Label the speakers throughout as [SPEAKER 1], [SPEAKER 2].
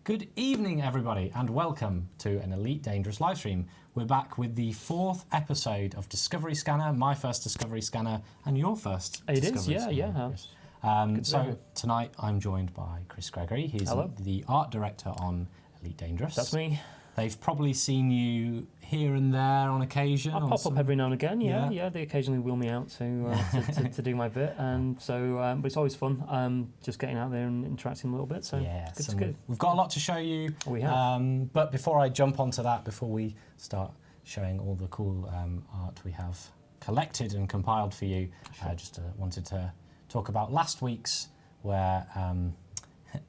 [SPEAKER 1] Good evening, everybody, and welcome to an Elite Dangerous livestream. We're back with the 4th episode of Discovery Scanner, my first Discovery Scanner, and your first Discovery Scanner. So tonight I'm joined by Chris Gregory. He's the art director on Elite Dangerous.
[SPEAKER 2] That's me.
[SPEAKER 1] They've probably seen you here and there on occasion.
[SPEAKER 2] I pop up every now and again, yeah. They occasionally wheel me out to do my bit, and so but it's always fun just getting out there and interacting a little bit. So it's good.
[SPEAKER 1] We've got a lot to show you.
[SPEAKER 2] We have.
[SPEAKER 1] But before I jump onto that, before we start showing all the cool art we have collected and compiled for you, I just wanted to talk about last week's, where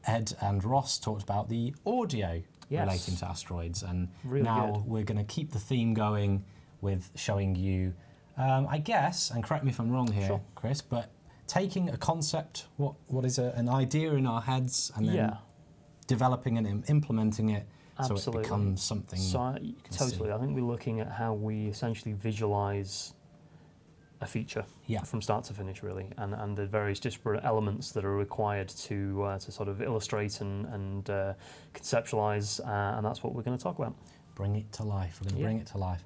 [SPEAKER 1] Ed and Ross talked about the audio relating to asteroids, and now we're going to keep the theme going with showing you, I guess, and correct me if I'm wrong here, Chris, but taking a concept, what is an idea in our heads, and then developing and implementing it so it becomes something.
[SPEAKER 2] Totally, I think we're looking at how we essentially visualize a feature from start to finish, really, and the various disparate elements that are required to sort of illustrate and conceptualize, and that's what we're going to talk about.
[SPEAKER 1] Bring it to life. We're going to bring it to life.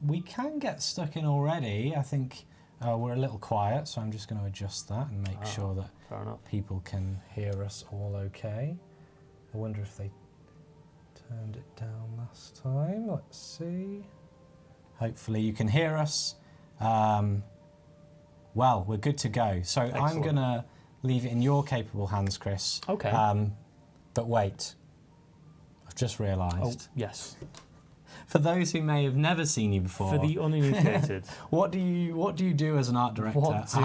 [SPEAKER 1] We can get stuck in already. I think we're a little quiet, so I'm just going to adjust that and make sure that people can hear us all okay. I wonder if they turned it down last time. Let's see. Hopefully you can hear us. Well, we're good to go. So I'm going to leave it in your capable hands, Chris.
[SPEAKER 2] Okay.
[SPEAKER 1] But wait, I've just realised.
[SPEAKER 2] Oh, yes.
[SPEAKER 1] For those who may have never seen you before,
[SPEAKER 2] for the uninitiated,
[SPEAKER 1] what do you do as an art director?
[SPEAKER 2] What do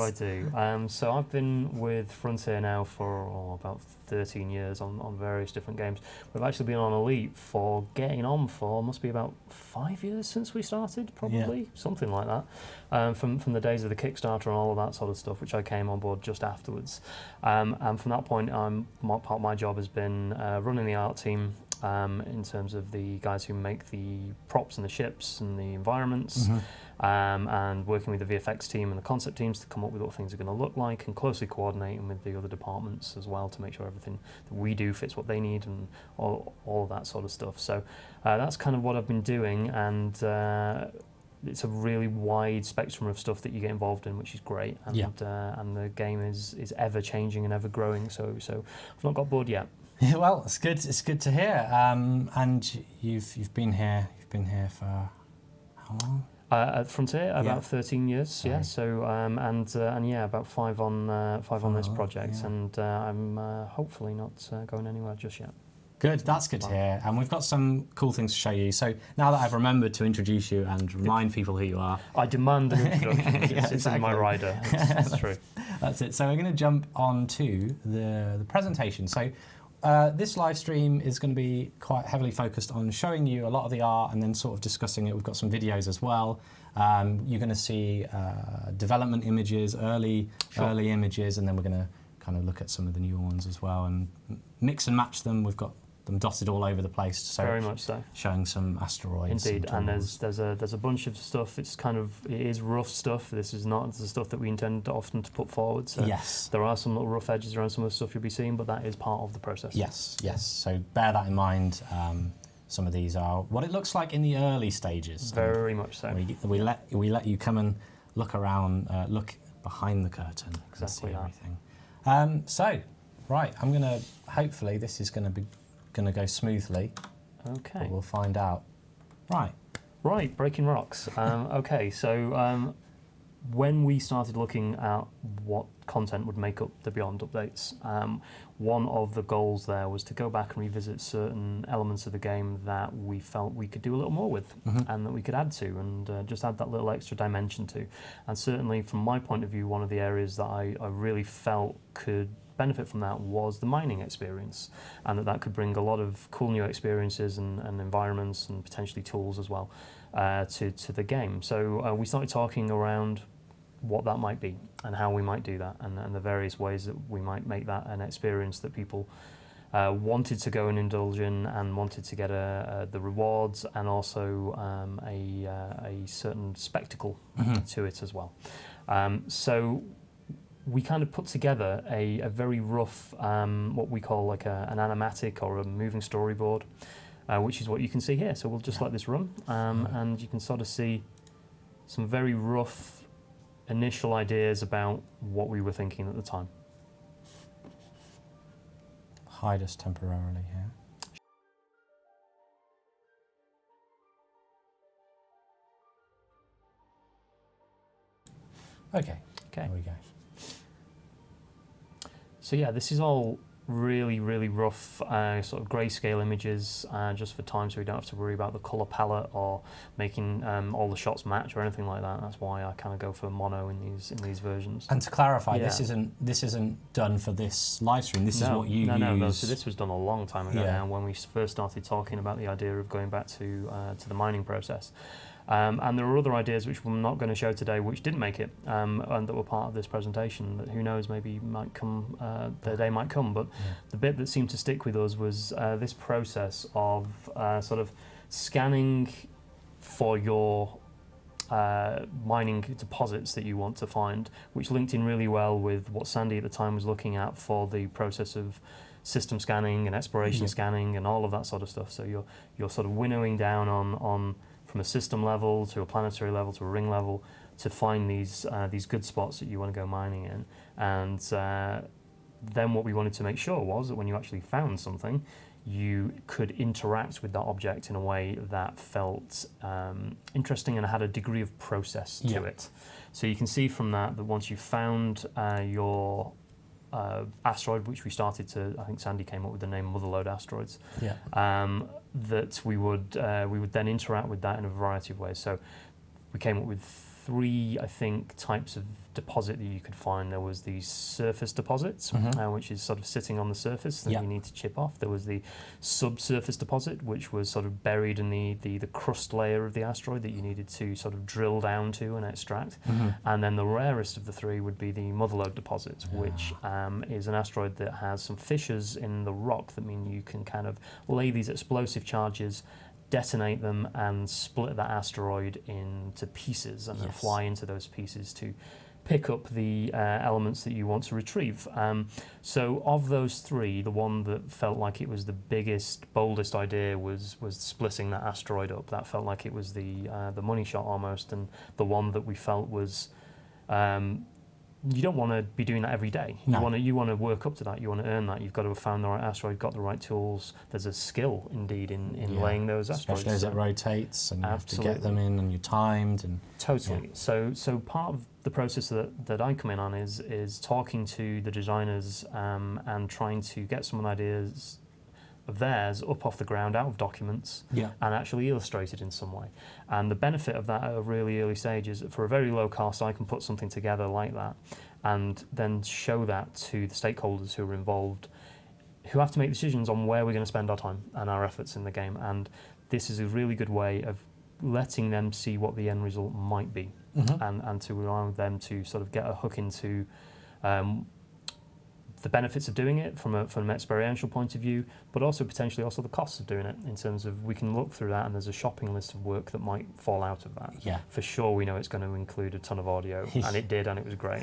[SPEAKER 2] I do? So I've been with Frontier now for about 13 years on various different games. We've actually been on Elite must be about 5 years since we started, probably something like that. From the days of the Kickstarter and all of that sort of stuff, which I came on board just afterwards. And from that point, part of my job has been running the art team. In terms of the guys who make the props and the ships and the environments, and working with the VFX team and the concept teams to come up with what things are going to look like, and closely coordinating with the other departments as well to make sure everything that we do fits what they need and all of that sort of stuff. So that's kind of what I've been doing, and it's a really wide spectrum of stuff that you get involved in, which is great, and the game is ever changing and ever growing. So I've not got bored yet.
[SPEAKER 1] Well, it's good. It's good to hear. And you've been here. You've been here for how long?
[SPEAKER 2] At Frontier, about 13 years. Yeah. So and about five on this project, and I'm hopefully not going anywhere just yet.
[SPEAKER 1] Good. That's good to hear. And we've got some cool things to show you. So now that I've remembered to introduce you and remind people who you are,
[SPEAKER 2] I demand an introduction. It's in my rider. That's true.
[SPEAKER 1] That's it. So we're going to jump on to the presentation. So. This live stream is going to be quite heavily focused on showing you a lot of the art and then sort of discussing it. We've got some videos as well. You're going to see development images, early images, and then we're going to kind of look at some of the newer ones as well and mix and match them. We've got them dotted all over the place. So
[SPEAKER 2] very much so.
[SPEAKER 1] Showing some asteroids.
[SPEAKER 2] Indeed, and there's a bunch of stuff. It is rough stuff. This is not the stuff that we intend often to put forward. So there are some little rough edges around some of the stuff you'll be seeing, but that is part of the process. Yes.
[SPEAKER 1] So bear that in mind. Some of these are what it looks like in the early stages.
[SPEAKER 2] Very much so.
[SPEAKER 1] We let you come and look around, look behind the curtain,
[SPEAKER 2] exactly,
[SPEAKER 1] and see everything. So, right, I'm gonna. Hopefully, this is gonna go smoothly.
[SPEAKER 2] Okay.
[SPEAKER 1] But we'll find out. Right,
[SPEAKER 2] breaking rocks. Okay, so when we started looking at what content would make up the Beyond updates, one of the goals there was to go back and revisit certain elements of the game that we felt we could do a little more with, and that we could add to, and just add that little extra dimension to. And certainly from my point of view, one of the areas that I really felt could benefit from that was the mining experience, and that could bring a lot of cool new experiences and environments and potentially tools as well to the game. So we started talking around what that might be and how we might do that, and the various ways that we might make that an experience that people wanted to go and indulge in and wanted to get the rewards and also a certain spectacle to it as well. So we kind of put together a very rough, what we call like an animatic or a moving storyboard, which is what you can see here. So we'll just let this run, and you can sort of see some very rough initial ideas about what we were thinking at the time.
[SPEAKER 1] Hide us temporarily here. Okay, there we go.
[SPEAKER 2] So yeah, this is all really, really rough sort of grayscale images just for time, so we don't have to worry about the colour palette or making all the shots match or anything like that. That's why I kind of go for mono in these versions.
[SPEAKER 1] And to clarify, this isn't done for this live stream. This is what you use.
[SPEAKER 2] No. So this was done a long time ago now, when we first started talking about the idea of going back to the mining process. And there are other ideas which we're not going to show today which didn't make it and that were part of this presentation, that who knows, maybe might come, the day might come. But the bit that seemed to stick with us was this process of sort of scanning for your mining deposits that you want to find, which linked in really well with what Sandy at the time was looking at for the process of system scanning and exploration scanning and all of that sort of stuff. So you're sort of winnowing down on from a system level to a planetary level to a ring level to find these good spots that you want to go mining in. And then what we wanted to make sure was that when you actually found something, you could interact with that object in a way that felt interesting and had a degree of process to it. So you can see from that once you found your asteroid, which we started to, I think Sandy came up with the name Motherlode Asteroids, that we would then interact with that in a variety of ways. So we came up with 3, I think, types of deposit that you could find. There was the surface deposits, which is sort of sitting on the surface that you need to chip off. There was the subsurface deposit, which was sort of buried in the crust layer of the asteroid that you needed to sort of drill down to and extract. And then the rarest of the 3 would be the Motherlode deposits, which is an asteroid that has some fissures in the rock that mean you can kind of lay these explosive charges, detonate them and split that asteroid into pieces and then fly into those pieces to pick up the elements that you want to retrieve. So of those 3, the one that felt like it was the biggest, boldest idea was splitting that asteroid up. That felt like it was the money shot almost, and the one that we felt was you don't want to be doing that every day.
[SPEAKER 1] No.
[SPEAKER 2] You want to work up to that. You want to earn that. You've got to have found the right asteroid, got the right tools. There's a skill indeed in laying those asteroids.
[SPEAKER 1] Especially as it rotates, and you have to get them in, and you're timed. And
[SPEAKER 2] totally. So part of the process that I come in on is talking to the designers and trying to get some ideas of theirs up off the ground, out of documents, and actually illustrated in some way. And the benefit of that at a really early stage is that for a very low cost, I can put something together like that and then show that to the stakeholders who are involved, who have to make decisions on where we're going to spend our time and our efforts in the game. And this is a really good way of letting them see what the end result might be, and to allow them to sort of get a hook into the benefits of doing it from an experiential point of view, but also potentially also the costs of doing it, in terms of we can look through that and there's a shopping list of work that might fall out of that. For sure we know it's going to include a ton of audio, and it did, and it was great.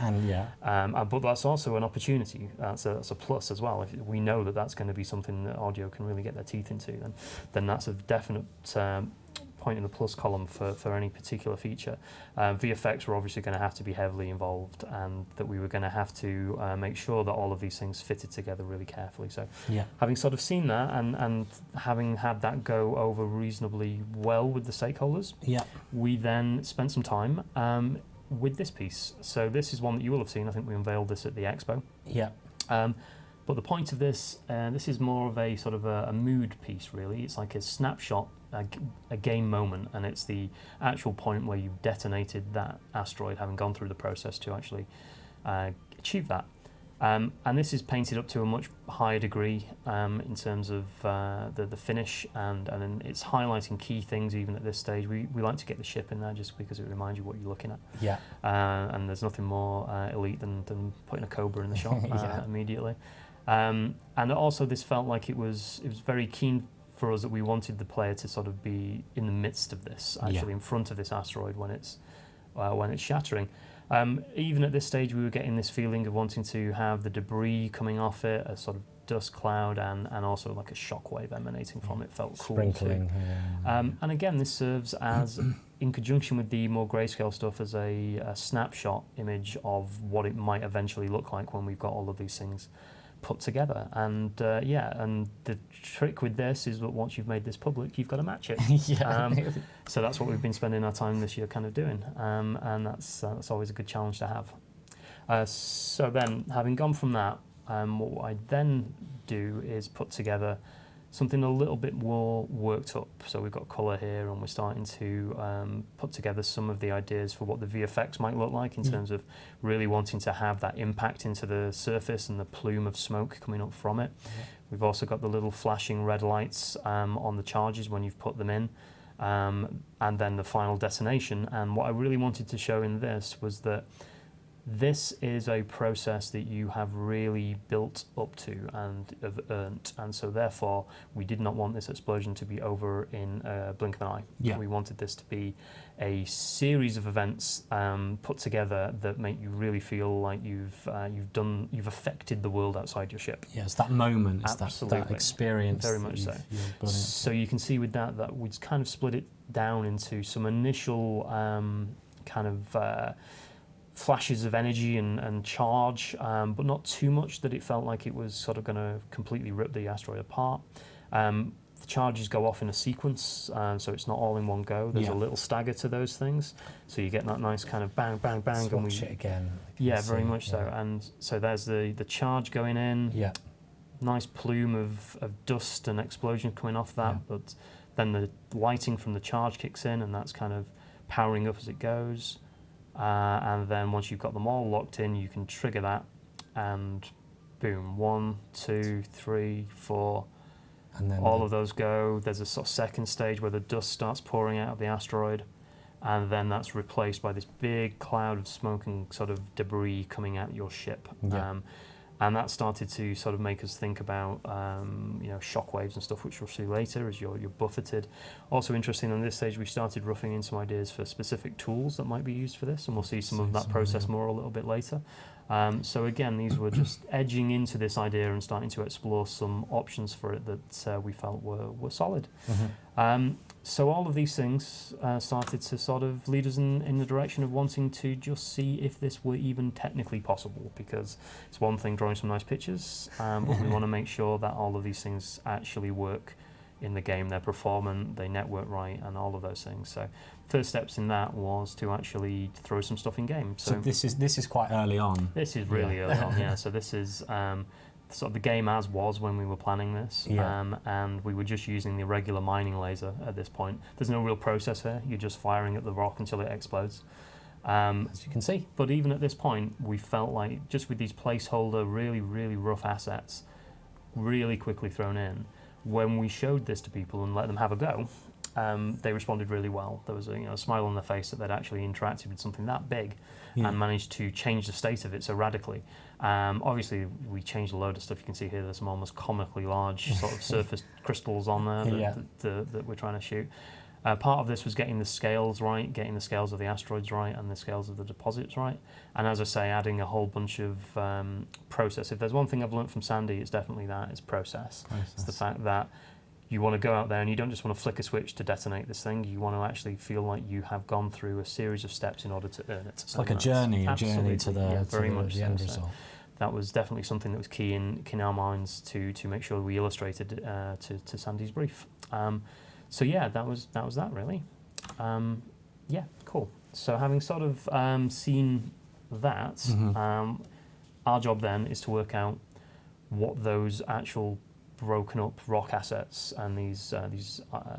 [SPEAKER 2] But that's also an opportunity. That's a plus as well. If we know that that's going to be something that audio can really get their teeth into, then that's a definite point in the plus column for any particular feature. VFX were obviously going to have to be heavily involved, and that we were going to have to make sure that all of these things fitted together really carefully. So having sort of seen that and having had that go over reasonably well with the stakeholders, we then spent some time with this piece. So this is one that you will have seen. I think we unveiled this at the expo. But the point of this is more of a sort of a mood piece, really. It's like a snapshot, a game moment, and it's the actual point where you detonated that asteroid, having gone through the process to actually achieve that. And this is painted up to a much higher degree in terms of the finish, and then it's highlighting key things even at this stage. We like to get the ship in there just because it reminds you what you're looking at. And there's nothing more elite than putting a Cobra in the shot immediately. And also this felt like it was very keen for us that we wanted the player to sort of be in the midst of this, actually in front of this asteroid when it's when it's shattering. Even at this stage, we were getting this feeling of wanting to have the debris coming off it, a sort of dust cloud, and also like a shockwave emanating from it. Felt cool
[SPEAKER 1] Sprinkling.
[SPEAKER 2] too. And again, this serves as, in conjunction with the more grayscale stuff, as a snapshot image of what it might eventually look like when we've got all of these things put together. And and the trick with this is that once you've made this public, you've got to match it. So that's what we've been spending our time this year kind of doing, and that's always a good challenge to have. So then, having gone from that, what I then do is put together something a little bit more worked up. So we've got colour here, and we're starting to put together some of the ideas for what the VFX might look like in terms of really wanting to have that impact into the surface and the plume of smoke coming up from it. We've also got the little flashing red lights on the charges when you've put them in, and then the final detonation. And what I really wanted to show in this was that this is a process that you have really built up to and have earned, and so therefore we did not want this explosion to be over in a blink of an eye. We wanted this to be a series of events put together that make you really feel like you've affected the world outside your ship.
[SPEAKER 1] It's that moment, it's that experience.
[SPEAKER 2] Very much so. So you can see with that we'd kind of split it down into some initial flashes of energy and charge, but not too much that it felt like it was sort of going to completely rip the asteroid apart. The charges go off in a sequence, so it's not all in one go. There's a little stagger to those things, so you get that nice kind of bang, bang, bang.
[SPEAKER 1] Let's watch it again.
[SPEAKER 2] Very much so. And so there's the charge going in. Nice plume of dust and explosion coming off that, but then the lighting from the charge kicks in, and that's kind of powering up as it goes. And then once you've got them all locked in, you can trigger that, and boom, 1, 2, 3, 4, and then all of those go. There's a sort of second stage where the dust starts pouring out of the asteroid, and then that's replaced by this big cloud of smoke and sort of debris coming at your ship. And that started to sort of make us think about shockwaves and stuff, which we'll see later as you're buffeted. Also interesting, on this stage we started roughing in some ideas for specific tools that might be used for this, and we'll see some of that process more a little bit later. So again, these were just edging into this idea and starting to explore some options for it that we felt were solid. So all of these things started to sort of lead us in the direction of wanting to just see if this were even technically possible, because it's one thing drawing some nice pictures, but we want to make sure that all of these things actually work in the game. They're performant, they network right, and all of those things. So first steps in that was to actually throw some stuff in game.
[SPEAKER 1] So this is quite early on.
[SPEAKER 2] This is really early on, So this is sort of the game as was when we were planning this, and we were just using the regular mining laser at this point. There's no real process here, you're just firing at the rock until it explodes.
[SPEAKER 1] As you can see.
[SPEAKER 2] But even at this point, we felt like just with these placeholder, really, really rough assets, really quickly thrown in, when we showed this to people and let them have a go, they responded really well. There was a smile on their face that they'd actually interacted with something that big and managed to change the state of it so radically. Obviously, we changed a load of stuff. You can see here there's some almost comically large sort of surface crystals on there that we're trying to shoot. Part of this was getting the scales right, getting the scales of the asteroids right and the scales of the deposits right. And as I say, adding a whole bunch of process. If there's one thing I've learned from Sandy, it's definitely that, it's process. It's the fact that you want to go out there and you don't just want to flick a switch to detonate this thing. You want to actually feel like you have gone through a series of steps in order to earn it.
[SPEAKER 1] It's like a journey to the,
[SPEAKER 2] very much
[SPEAKER 1] the end
[SPEAKER 2] so.
[SPEAKER 1] result.
[SPEAKER 2] That was definitely something that was key in our minds to make sure we illustrated to Sandy's brief. So yeah, that was that really. Cool. So having sort of seen that, our job then is to work out what those actual broken up rock assets and these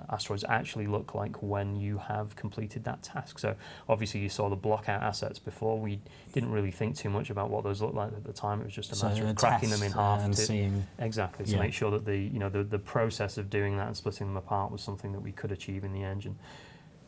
[SPEAKER 2] asteroids actually look like when you have completed that task. So obviously you saw the block out assets before. We didn't really think too much about what those looked like at the time. It was just a matter of cracking them in half
[SPEAKER 1] and seeing
[SPEAKER 2] to make sure that the process of doing that and splitting them apart was something that we could achieve in the engine.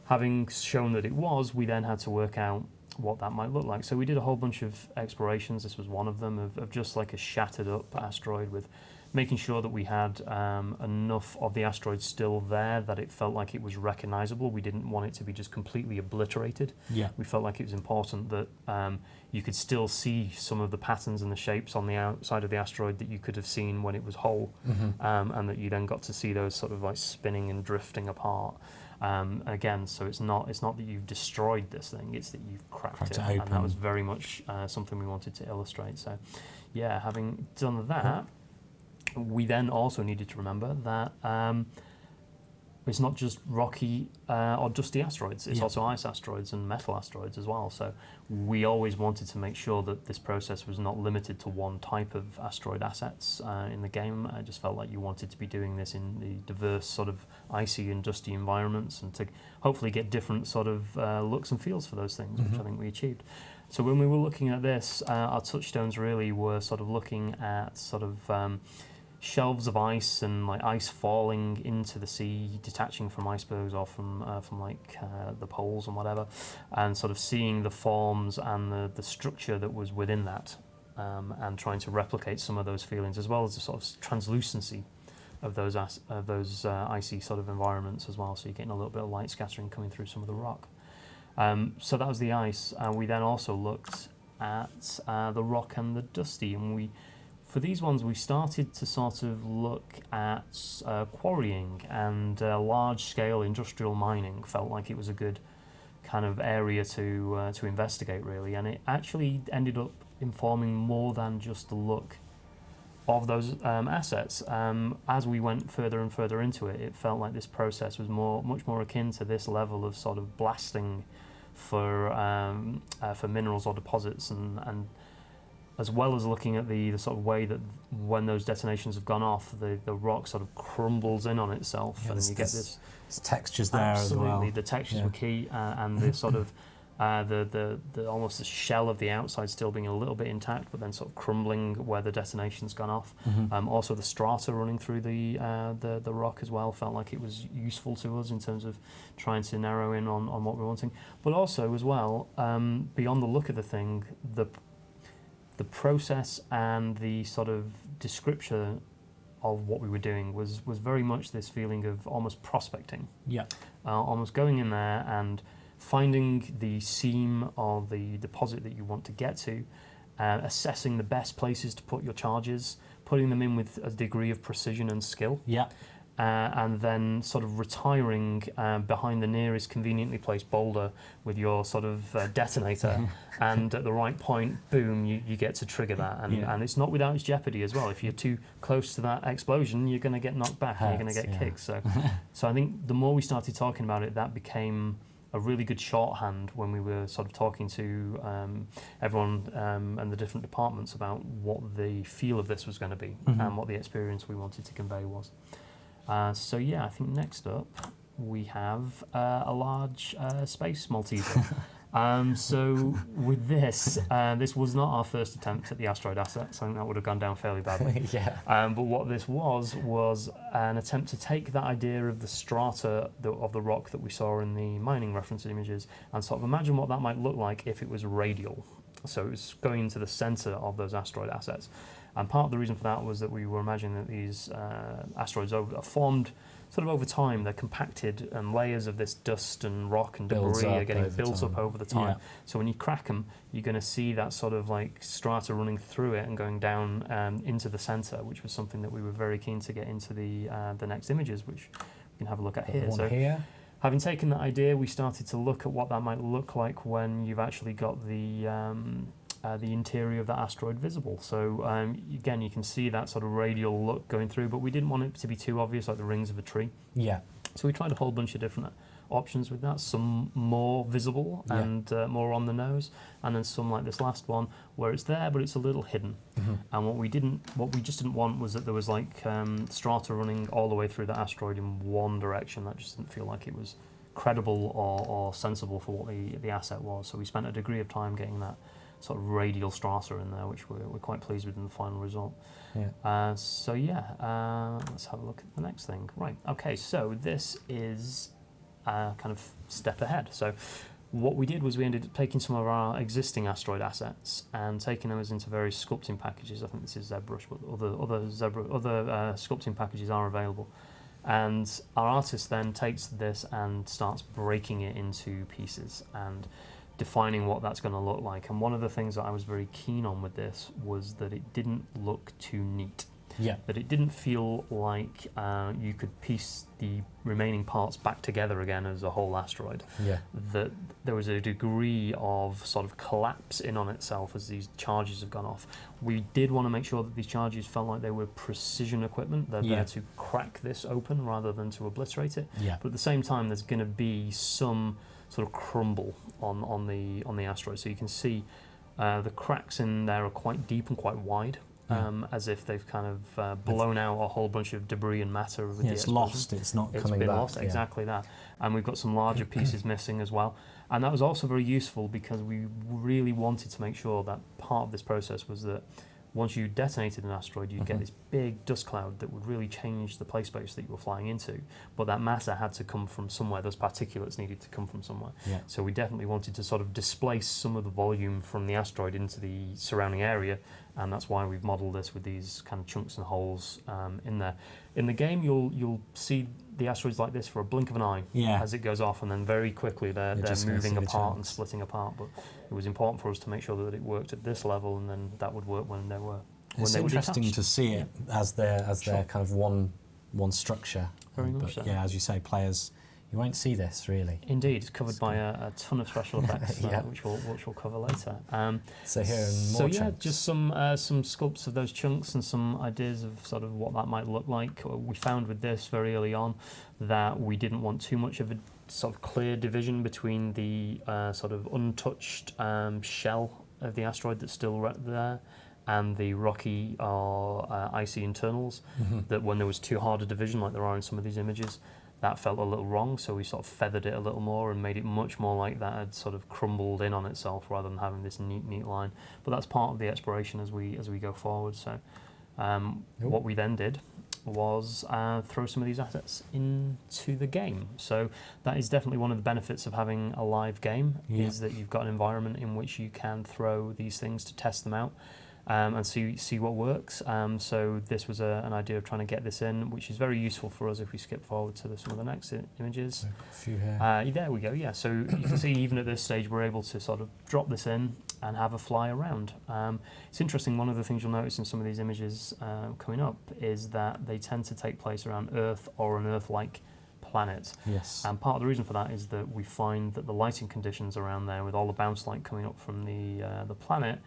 [SPEAKER 2] Having shown that it was, we then had to work out what that might look like. So we did a whole bunch of explorations. This was one of them, of just like a shattered up asteroid with making sure that we had enough of the asteroid still there that it felt like it was recognizable. We didn't want it to be just completely obliterated.
[SPEAKER 1] Yeah.
[SPEAKER 2] We felt like it was important that you could still see some of the patterns and the shapes on the outside of the asteroid that you could have seen when it was whole, and that you then got to see those sort of like spinning and drifting apart. Again, so it's not that you've destroyed this thing; it's that you've cracked it, and that was very much something we wanted to illustrate. So, yeah, having done that, we then also needed to remember that it's not just rocky or dusty asteroids, it's also ice asteroids and metal asteroids as well. So we always wanted to make sure that this process was not limited to one type of asteroid assets in the game. I just felt like you wanted to be doing this in the diverse sort of icy and dusty environments, and to hopefully get different sort of looks and feels for those things, which I think we achieved. So when we were looking at this, our touchstones really were sort of looking at sort of shelves of ice and like ice falling into the sea, detaching from icebergs or from like the poles and whatever, and sort of seeing the forms and the structure that was within that, and trying to replicate some of those feelings, as well as the sort of translucency of those icy sort of environments as well. So you're getting a little bit of light scattering coming through some of the rock. So that was the ice, and we then also looked at the rock and the dusty, and for these ones, we started to sort of look at quarrying, and large-scale industrial mining felt like it was a good kind of area to investigate, really. And it actually ended up informing more than just the look of those assets. As we went further and further into it, it felt like this process was much more akin to this level of sort of blasting for minerals or deposits, and as well as looking at the sort of way that when those detonations have gone off, the rock sort of crumbles in on itself, and you get this
[SPEAKER 1] textures there as well.
[SPEAKER 2] Absolutely, the textures were key, and the sort of the almost the shell of the outside still being a little bit intact, but then sort of crumbling where the detonation's gone off. Also, the strata running through the rock as well felt like it was useful to us in terms of trying to narrow in on what we're wanting. But also as well, beyond the look of the thing, the process and the sort of description of what we were doing was very much this feeling of almost prospecting. Yeah. Almost going in there and finding the seam of the deposit that you want to get to, assessing the best places to put your charges, putting them in with a degree of precision and skill. Yeah. And then sort of retiring behind the nearest conveniently placed boulder with your sort of detonator, and at the right point, boom, you get to trigger that. And it's not without its jeopardy as well. If you're too close to that explosion, you're going to get knocked back and you're going to get kicked. So I think the more we started talking about it, that became a really good shorthand when we were sort of talking to everyone and the different departments about what the feel of this was going to be and what the experience we wanted to convey was. So yeah, I think next up we have a large space Malteser. So with this, this was not our first attempt at the asteroid assets. I think that would have gone down fairly badly. But what this was an attempt to take that idea of the strata of the rock that we saw in the mining reference images and sort of imagine what that might look like if it was radial. So it was going into the centre of those asteroid assets. And part of the reason for that was that we were imagining that these asteroids are formed sort of over time. They're compacted, and layers of this dust and rock and debris are getting built up over the time. So when you crack them, you're going to see that sort of like strata running through it and going down into the centre, which was something that we were very keen to get into the next images, which we can have a look at here. So having taken that idea, we started to look at what that might look like when you've actually got the interior of that asteroid visible. So again, you can see that sort of radial look going through, but we didn't want it to be too obvious, like the rings of a tree. Yeah. So we tried a whole bunch of different options with that, some more visible and more on the nose, and then some like this last one where it's there but it's a little hidden. And what we just didn't want was that there was like strata running all the way through the asteroid in one direction. That just didn't feel like it was credible or sensible for what the asset was. So we spent a degree of time getting that sort of radial strata in there, which we're quite pleased with in the final result. Let's have a look at the next thing. Right, okay, so this is kind of step ahead. So what we did was we ended up taking some of our existing asteroid assets and taking them into various sculpting packages. I think this is ZBrush, but other sculpting packages are available. And our artist then takes this and starts breaking it into pieces and defining what that's going to look like. And one of the things that I was very keen on with this was that it didn't look too neat.
[SPEAKER 1] Yeah.
[SPEAKER 2] That it didn't feel like you could piece the remaining parts back together again as a whole asteroid.
[SPEAKER 1] Yeah.
[SPEAKER 2] That there was a degree of sort of collapse in on itself as these charges have gone off. We did want to make sure that these charges felt like they were precision equipment. They're there to crack this open rather than to obliterate it.
[SPEAKER 1] Yeah.
[SPEAKER 2] But at the same time, there's going to be some sort of crumble on the asteroid. So you can see the cracks in there are quite deep and quite wide. As if they've kind of blown out a whole bunch of debris and matter. With the
[SPEAKER 1] it's
[SPEAKER 2] explosion.
[SPEAKER 1] lost, it's not coming back.
[SPEAKER 2] It's been lost, exactly that. And we've got some larger pieces missing as well. And that was also very useful because we really wanted to make sure that part of this process was that once you detonated an asteroid, you'd get this big dust cloud that would really change the play space that you were flying into. But that matter had to come from somewhere. Those particulates needed to come from somewhere. Yeah. So we definitely wanted to sort of displace some of the volume from the asteroid into the surrounding area. And that's why we've modelled this with these kind of chunks and holes in there. In the game, you'll see the asteroids like this for a blink of an eye as it goes off, and then very quickly they're moving apart and splitting apart. But it was important for us to make sure that it worked at this level, and then that would work when they were.
[SPEAKER 1] It's interesting to see it as their kind of one structure.
[SPEAKER 2] Very much so.
[SPEAKER 1] Yeah, as you say, players. You won't see this really.
[SPEAKER 2] Indeed, it's covered by a ton of special effects, which we'll cover later.
[SPEAKER 1] So here are more chunks.
[SPEAKER 2] Just some sculpts of those chunks and some ideas of sort of what that might look like. We found with this very early on that we didn't want too much of a sort of clear division between the sort of untouched shell of the asteroid that's still there and the rocky or icy internals. That when there was too hard a division like there are in some of these images, that felt a little wrong, so we sort of feathered it a little more and made it much more like that had sort of crumbled in on itself rather than having this neat line. But that's part of the exploration as we go forward. So what we then did was throw some of these assets into the game. So that is definitely one of the benefits of having a live game, is that you've got an environment in which you can throw these things to test them out. And see what works. So this was an idea of trying to get this in, which is very useful for us if we skip forward to some of the next images.
[SPEAKER 1] So a few here.
[SPEAKER 2] There we go, yeah. So you can see even at this stage we're able to sort of drop this in and have a fly around. It's interesting, one of the things you'll notice in some of these images coming up is that they tend to take place around Earth or an Earth-like planet.
[SPEAKER 1] Yes.
[SPEAKER 2] And part of the reason for that is that we find that the lighting conditions around there, with all the bounce light coming up from the planet,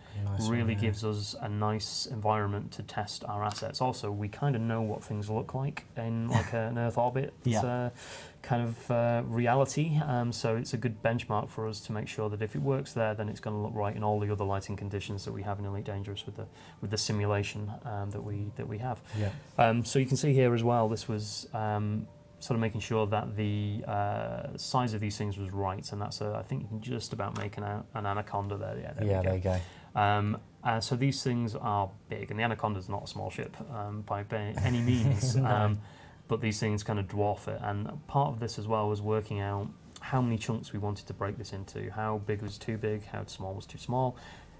[SPEAKER 2] really gives us a nice environment to test our assets. Also, we kind of know what things look like in like an Earth orbit kind of reality. So it's a good benchmark for us to make sure that if it works there, then it's going to look right in all the other lighting conditions that we have in Elite Dangerous with the simulation that we have. Yeah. So you can see here as well, this was sort of making sure that the size of these things was right, and that's I think you can just about make an Anaconda there.
[SPEAKER 1] There you go.
[SPEAKER 2] So these things are big, and the Anaconda's not a small ship by any means, but these things kind of dwarf it. And part of this as well was working out how many chunks we wanted to break this into, how big was too big, how small was too small,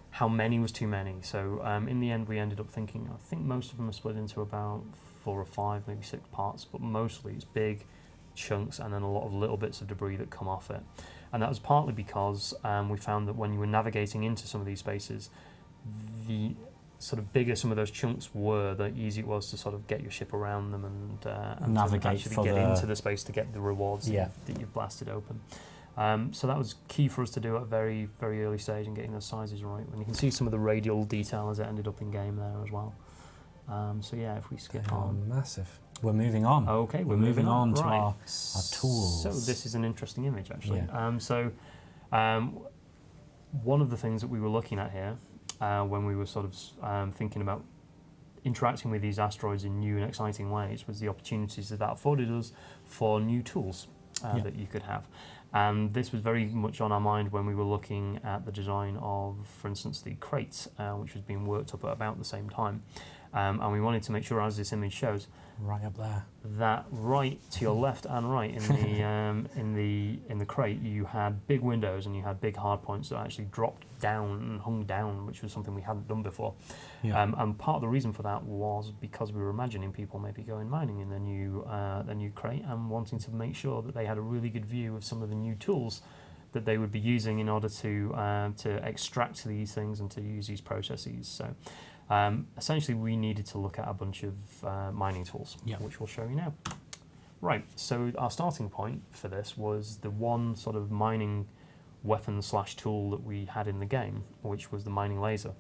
[SPEAKER 2] how many was too many. So in the end, we ended up thinking, I think most of them are split into about 4 or 5, maybe 6 parts, but mostly it's big chunks and then a lot of little bits of debris that come off it. And that was partly because we found that when you were navigating into some of these spaces, the sort of bigger some of those chunks were, the easier it was to sort of get your ship around them and
[SPEAKER 1] navigate
[SPEAKER 2] to actually get into the space to get the rewards that you've blasted open. So that was key for us to do at a very, very early stage in getting those sizes right. And you can see some of the radial detail as it ended up in game there as well. So yeah, if we skip on.
[SPEAKER 1] Massive. We're moving on.
[SPEAKER 2] Okay,
[SPEAKER 1] we're moving on to
[SPEAKER 2] right.
[SPEAKER 1] our tools.
[SPEAKER 2] So this is an interesting image actually. One of the things that we were looking at here when we were sort of thinking about interacting with these asteroids in new and exciting ways was the opportunities that afforded us for new tools that you could have. And this was very much on our mind when we were looking at the design of, for instance, the crates, which was being worked up at about the same time. And we wanted to make sure, as this image shows,
[SPEAKER 1] right up there,
[SPEAKER 2] that right to your left and right in the crate, you had big windows and you had big hard points that actually dropped down and hung down, which was something we hadn't done before.
[SPEAKER 1] Yeah.
[SPEAKER 2] And part of the reason for that was because we were imagining people maybe going mining in their new crate and wanting to make sure that they had a really good view of some of the new tools that they would be using in order to extract these things and to use these processes. So essentially we needed to look at a bunch of mining tools, which we'll show you now. Right, so our starting point for this was the one sort of mining weapon / tool that we had in the game, which was the mining laser,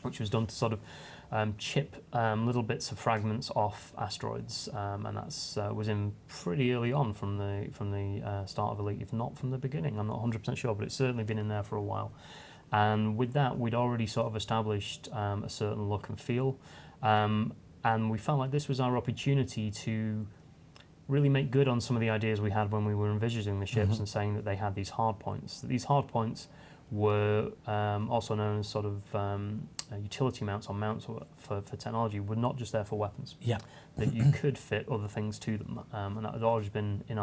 [SPEAKER 2] which was done to sort of chip little bits of fragments off asteroids, and that's was in pretty early on from the start of Elite, if not from the beginning. I'm not 100% sure, but it's certainly been in there for a while. And with that, we'd already sort of established a certain look and feel, and we felt like this was our opportunity to really make good on some of the ideas we had when we were envisaging the ships and saying that they had these hard points. These hard points were also known as sort of utility mounts or mounts for technology, were not just there for weapons.
[SPEAKER 1] Yeah.
[SPEAKER 2] That you could fit other things to them, and that had always been in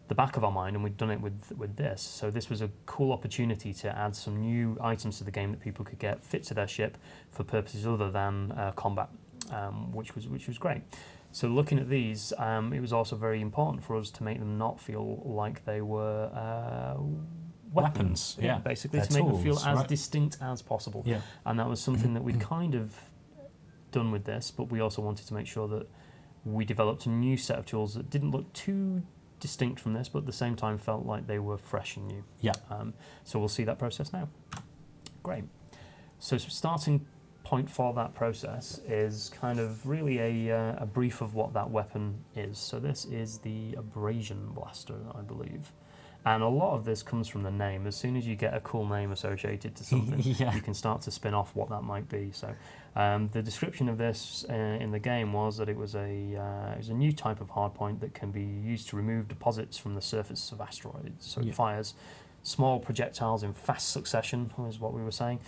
[SPEAKER 2] the back of our mind, and we'd done it with this. So this was a cool opportunity to add some new items to the game that people could get fit to their ship for purposes other than combat, which was great. So looking at these, it was also very important for us to make them not feel like they were weapons. Yeah, basically
[SPEAKER 1] they're
[SPEAKER 2] to make
[SPEAKER 1] tools,
[SPEAKER 2] them feel as
[SPEAKER 1] right?
[SPEAKER 2] distinct as possible.
[SPEAKER 1] Yeah.
[SPEAKER 2] And that was something that we'd kind of done with this, but we also wanted to make sure that we developed a new set of tools that didn't look too distinct from this, but at the same time felt like they were fresh and new.
[SPEAKER 1] Yeah.
[SPEAKER 2] So we'll see that process now. Great. So starting point for that process is kind of really a brief of what that weapon is. So this is the Abrasion blaster, I believe. And a lot of this comes from the name. As soon as you get a cool name associated to something, you can start to spin off what that might be. So the description of this in the game was that it was a new type of hardpoint that can be used to remove deposits from the surface of asteroids. So it fires small projectiles in fast succession, is what we were saying.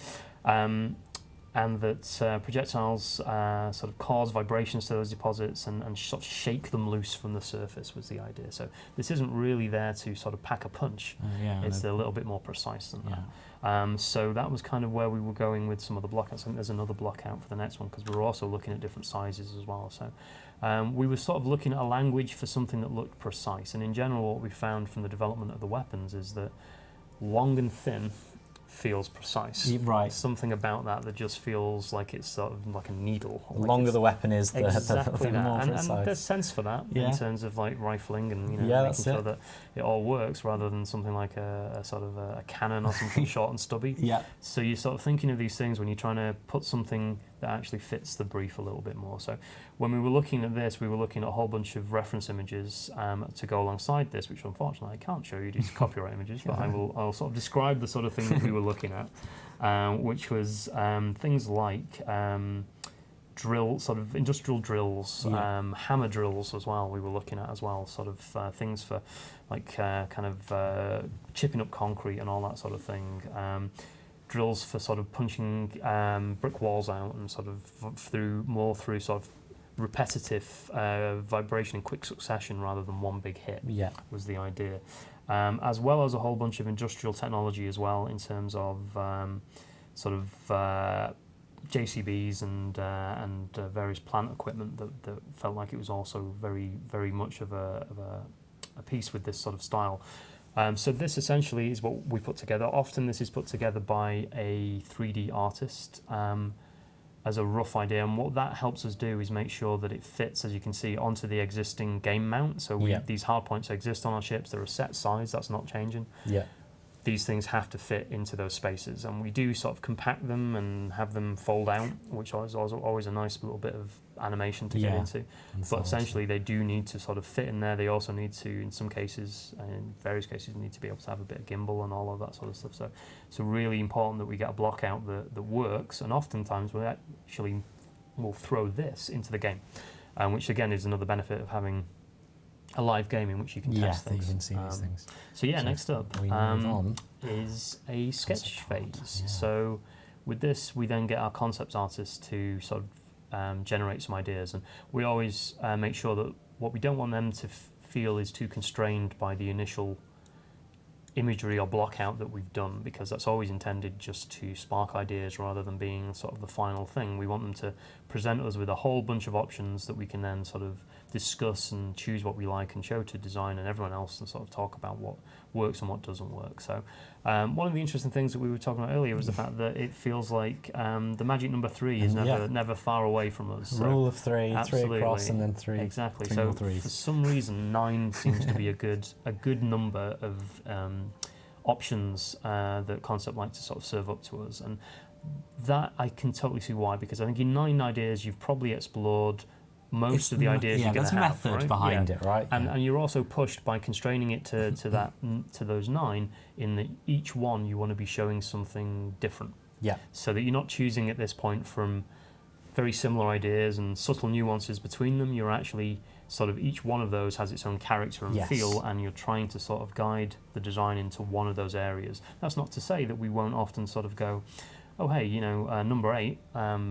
[SPEAKER 2] And that projectiles sort of cause vibrations to those deposits and sort of shake them loose from the surface was the idea. So this isn't really there to sort of pack a punch. It's a little bit more precise than that. So that was kind of where we were going with some of the blockouts. I think there's another blockout for the next one because we were also looking at different sizes as well. So we were sort of looking at a language for something that looked precise. And in general, what we found from the development of the weapons is that long and thin feels precise.
[SPEAKER 1] Right.
[SPEAKER 2] Something about that just feels like it's sort of like a needle.
[SPEAKER 1] The longer the weapon is, the more precise.
[SPEAKER 2] And there's sense for that in terms of like rifling and making sure that it all works rather than something like a sort of a cannon or something short and stubby. So you're sort of thinking of these things when you're trying to put something that actually fits the brief a little bit more. So when we were looking at this, we were looking at a whole bunch of reference images to go alongside this, which unfortunately I can't show you due to copyright images, but I'll sort of describe the sort of thing that we were looking at, which was things like sort of industrial drills, hammer drills as well. We were looking at as well, sort of things for like kind of chipping up concrete and all that sort of thing. Drills for sort of punching brick walls out and sort of through sort of repetitive vibration in quick succession rather than one big hit was the idea. As well as a whole bunch of industrial technology as well in terms of sort of JCBs and various plant equipment that felt like it was also very, very much of a piece with this sort of style. So this essentially is what we put together. Often this is put together by a 3D artist as a rough idea, and what that helps us do is make sure that it fits, as you can see, onto the existing game mount. So these hardpoints exist on our ships. They're a set size, that's not changing. These things have to fit into those spaces, and we do sort of compact them and have them fold out, which is always a nice little bit of animation to get into. But essentially they do need to sort of fit in there. They also need to, in some cases, in various cases, need to be able to have a bit of gimbal and all of that sort of stuff. So it's really important that we get a block out that works, and oftentimes we'll throw this into the game, which again is another benefit of having a live game in which you can test things.
[SPEAKER 1] You can see these things.
[SPEAKER 2] So next up is a sketch phase. So with this, we then get our concept artists to sort of generate some ideas. And we always make sure that what we don't want them to feel is too constrained by the initial imagery or block out that we've done, because that's always intended just to spark ideas rather than being sort of the final thing. We want them to present us with a whole bunch of options that we can then sort of discuss and choose what we like and show to design and everyone else, and sort of talk about what works and what doesn't work. So one of the interesting things that we were talking about earlier was the fact that it feels like the magic number 3 is never far away from us. So
[SPEAKER 1] rule of 3,
[SPEAKER 2] absolutely.
[SPEAKER 1] 3 across and then 3.
[SPEAKER 2] Exactly.
[SPEAKER 1] 3
[SPEAKER 2] so
[SPEAKER 1] more threes.
[SPEAKER 2] For some reason 9 seems to be a good number of options that Concept like to sort of serve up to us, and that I can totally see why, because I think in 9 ideas you've probably explored most of the ideas you're going to have.
[SPEAKER 1] Yeah, there's method behind it, right?
[SPEAKER 2] And you're also pushed by constraining it to those 9, in that each one you want to be showing something different.
[SPEAKER 1] Yeah.
[SPEAKER 2] So that you're not choosing at this point from very similar ideas and subtle nuances between them. You're actually sort of, each one of those has its own character and feel, and you're trying to sort of guide the design into one of those areas. That's not to say that we won't often sort of go, oh hey, number 8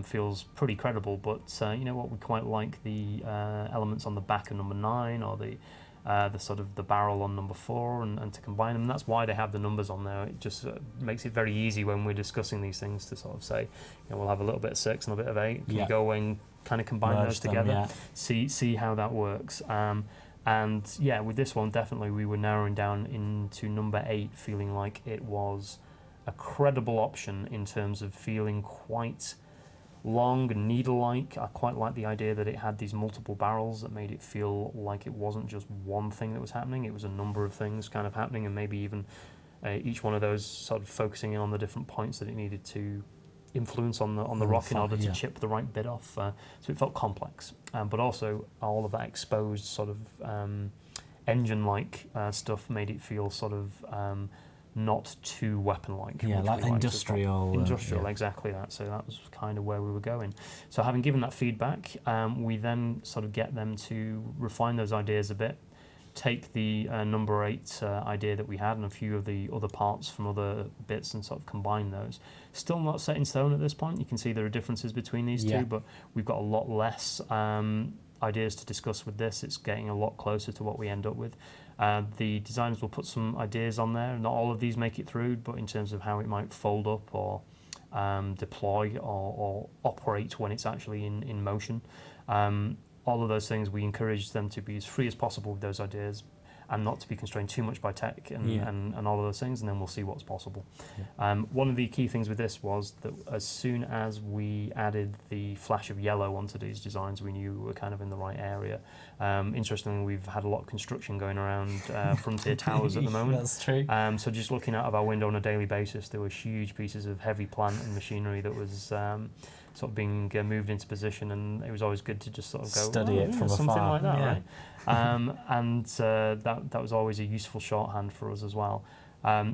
[SPEAKER 2] feels pretty credible, but you know what, we quite like the elements on the back of number 9, or the sort of the barrel on number 4, and to combine them. And that's why they have the numbers on there. It just makes it very easy when we're discussing these things to sort of say, we'll have a little bit of 6 and a bit of 8. Can we go away and kind of combine those together? See how that works. And yeah, with this one, definitely we were narrowing down into number 8, feeling like it was a credible option in terms of feeling quite long and needle-like. I quite like the idea that it had these multiple barrels that made it feel like it wasn't just one thing that was happening, it was a number of things kind of happening, and maybe even each one of those sort of focusing in on the different points that it needed to influence on the rock in order to chip the right bit off. So it felt complex, but also all of that exposed sort of engine-like stuff made it feel sort of not too weapon-like.
[SPEAKER 1] Yeah, like industrial.
[SPEAKER 2] Industrial, exactly that. So that was kind of where we were going. So having given that feedback, we then sort of get them to refine those ideas a bit, take the number 8 idea that we had and a few of the other parts from other bits and sort of combine those. Still not set in stone at this point. You can see there are differences between these two, but we've got a lot less ideas to discuss with this. It's getting a lot closer to what we end up with. The designers will put some ideas on there. Not all of these make it through, but in terms of how it might fold up or deploy or operate when it's actually in motion. All of those things, we encourage them to be as free as possible with those ideas and not to be constrained too much by tech and all of those things, and then we'll see what's possible. One of the key things with this was that as soon as we added the flash of yellow onto these designs, we knew we were kind of in the right area. Interestingly, we've had a lot of construction going around Frontier Towers at the moment.
[SPEAKER 1] That's true.
[SPEAKER 2] So just looking out of our window on a daily basis, there were huge pieces of heavy plant and machinery that was sort of being moved into position, and it was always good to just sort of go
[SPEAKER 1] study it from
[SPEAKER 2] something
[SPEAKER 1] afar.
[SPEAKER 2] like that, right? And that was always a useful shorthand for us as well,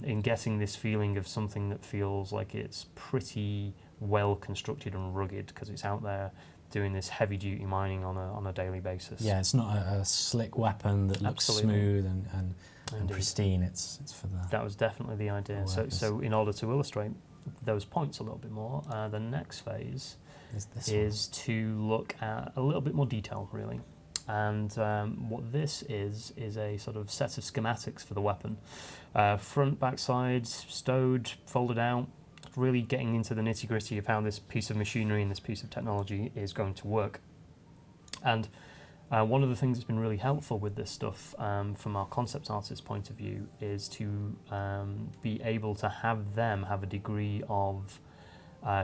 [SPEAKER 2] in getting this feeling of something that feels like it's pretty well constructed and rugged, because it's out there doing this heavy duty mining on a daily basis.
[SPEAKER 1] Yeah, it's not a slick weapon that looks smooth and pristine. It's for the.
[SPEAKER 2] That was definitely the idea. So in order to illustrate those points a little bit more, the next phase is to look at a little bit more detail, really. And what this is a sort of set of schematics for the weapon. Front, back sides, stowed, folded out, really getting into the nitty-gritty of how this piece of machinery and this piece of technology is going to work. And one of the things that's been really helpful with this stuff from our concept artist's point of view is to be able to have them have a degree of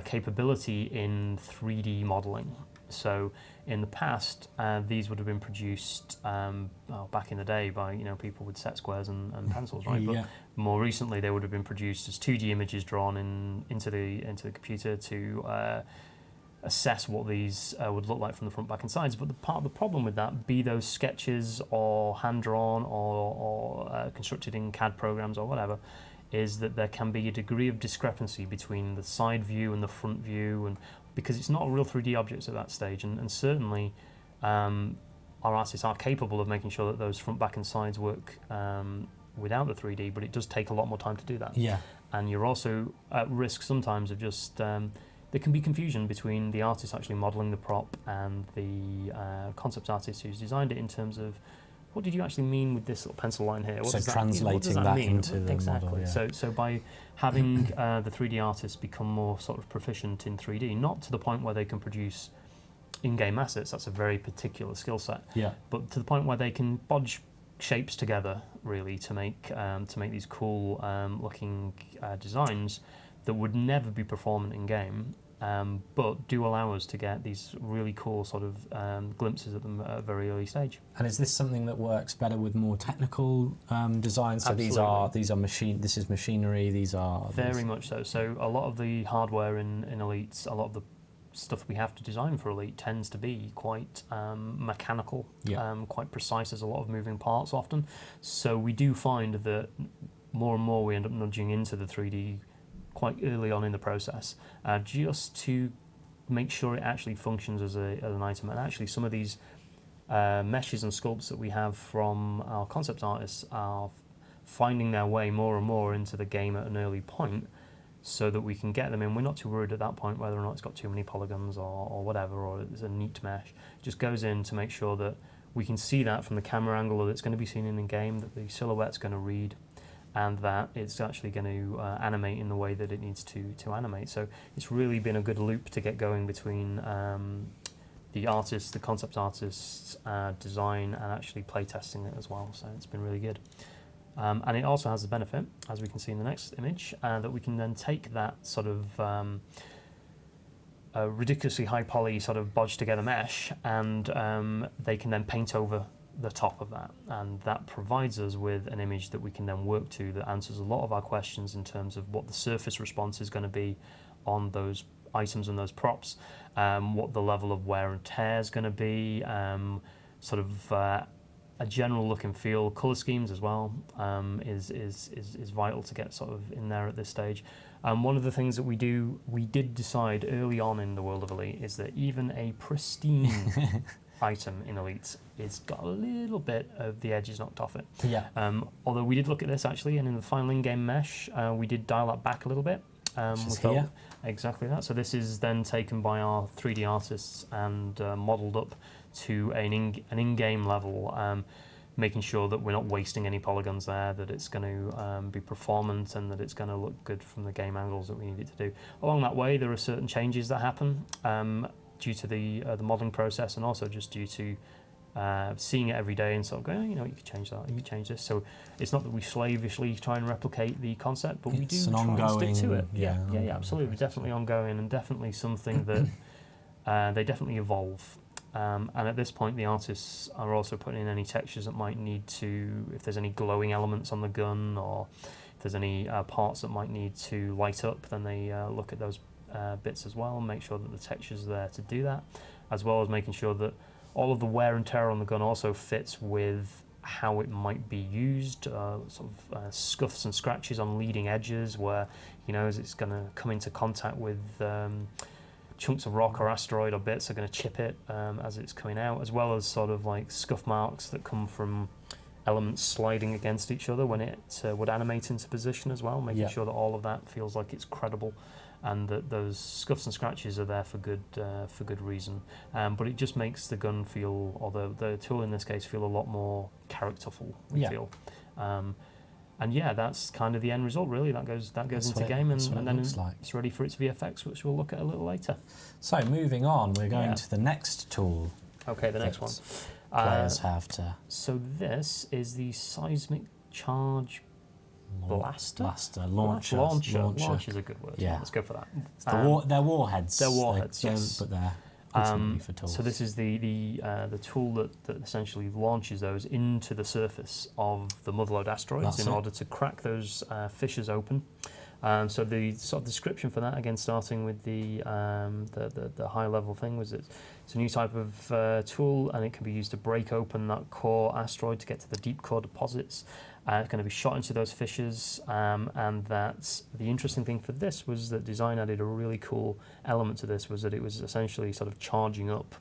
[SPEAKER 2] capability in 3D modelling. So in the past, these would have been produced back in the day by people with set squares and pencils, right? But more recently, they would have been produced as 2D images drawn into the computer to assess what these would look like from the front, back, and sides. But part of the problem with that, be those sketches or hand drawn or constructed in CAD programs or whatever, is that there can be a degree of discrepancy between the side view and the front view, and because it's not a real 3D object at that stage, and certainly our artists are capable of making sure that those front, back, and sides work without the 3D, but it does take a lot more time to do that.
[SPEAKER 1] Yeah.
[SPEAKER 2] And you're also at risk sometimes of just there can be confusion between the artist actually modelling the prop and the concept artist who's designed it in terms of what did you actually mean with this little pencil line here? What
[SPEAKER 1] so
[SPEAKER 2] does
[SPEAKER 1] translating
[SPEAKER 2] that
[SPEAKER 1] mean?
[SPEAKER 2] into the
[SPEAKER 1] model. Yeah.
[SPEAKER 2] So by having the 3D artists become more sort of proficient in 3D, not to the point where they can produce in-game assets, that's a very particular skill set, but to the point where they can bodge shapes together really to make these cool looking designs that would never be performant in game, but do allow us to get these really cool sort of glimpses of them at a very early stage.
[SPEAKER 1] And is this something that works better with more technical designs? So these are machine. This is machinery. These are
[SPEAKER 2] very much so. So a lot of the hardware in Elites, a lot of the stuff we have to design for Elite tends to be quite mechanical, quite precise. There's a lot of moving parts often. So we do find that more and more we end up nudging into the 3D quite early on in the process, just to make sure it actually functions as an item. And actually some of these meshes and sculpts that we have from our concept artists are finding their way more and more into the game at an early point, so that we can get them in. We're not too worried at that point whether or not it's got too many polygons or whatever, or it's a neat mesh. It just goes in to make sure that we can see that from the camera angle that it's going to be seen in the game, that the silhouette's going to read, and that it's actually going to animate in the way that it needs to animate. So it's really been a good loop to get going between the artists, the concept artists, design, and actually playtesting it as well. So it's been really good. And it also has the benefit, as we can see in the next image, that we can then take that sort of ridiculously high poly sort of bodged together mesh, and they can then paint over the top of that. And that provides us with an image that we can then work to that answers a lot of our questions in terms of what the surface response is going to be on those items and those props, what the level of wear and tear is going to be, sort of a general look and feel. Colour schemes as well is vital to get sort of in there at this stage. One of the things that we did decide early on in the world of Elite is that even a pristine item in Elite, it's got a little bit of the edges knocked off it.
[SPEAKER 1] Yeah.
[SPEAKER 2] Although we did look at this actually, and in the final in-game mesh, we did dial that back a little bit.
[SPEAKER 1] Here.
[SPEAKER 2] Exactly that. So this is then taken by our 3D artists and modelled up to an in-game level, making sure that we're not wasting any polygons there, that it's going to be performant, and that it's going to look good from the game angles that we need it to do. Along that way, there are certain changes that happen due to the modelling process, and also just due to seeing it every day and sort of going, you could change that, you could change this. So it's not that we slavishly try and replicate the concept, but we do try and stick to it. Yeah, absolutely. Definitely ongoing, and definitely something that they definitely evolve. And at this point, the artists are also putting in any textures that might need to, if there's any glowing elements on the gun, or if there's any parts that might need to light up, then they look at those bits as well and make sure that the textures are there to do that, as well as making sure that all of the wear and tear on the gun also fits with how it might be used, sort of scuffs and scratches on leading edges where, as it's going to come into contact with chunks of rock or asteroid or bits are going to chip it as it's coming out, as well as sort of like scuff marks that come from elements sliding against each other when it would animate into position as well, making sure that all of that feels like it's credible, and that those scuffs and scratches are there for good reason. But it just makes the gun feel, or the tool in this case, feel a lot more characterful. We feel. And that's kind of the end result, really. That goes into game, and then it's ready for its VFX, which we'll look at a little later.
[SPEAKER 1] So moving on, we're going to the next tool.
[SPEAKER 2] Okay, the next one.
[SPEAKER 1] Players have to.
[SPEAKER 2] So this is the Seismic Charge Blaster.
[SPEAKER 1] Launcher.
[SPEAKER 2] Launch is a good word. Yeah, let's go for that.
[SPEAKER 1] They're warheads.
[SPEAKER 2] They're warheads. Yes,
[SPEAKER 1] but they're ultimately for tools.
[SPEAKER 2] So this is the tool that essentially launches those into the surface of the motherlode asteroids in order to crack those fissures open. So the sort of description for that, again, starting with the high level thing, was it's a new type of tool, and it can be used to break open that core asteroid to get to the deep core deposits. It's going to be shot into those fissures, and that's the interesting thing for this was that design added a really cool element to this, was that it was essentially sort of charging up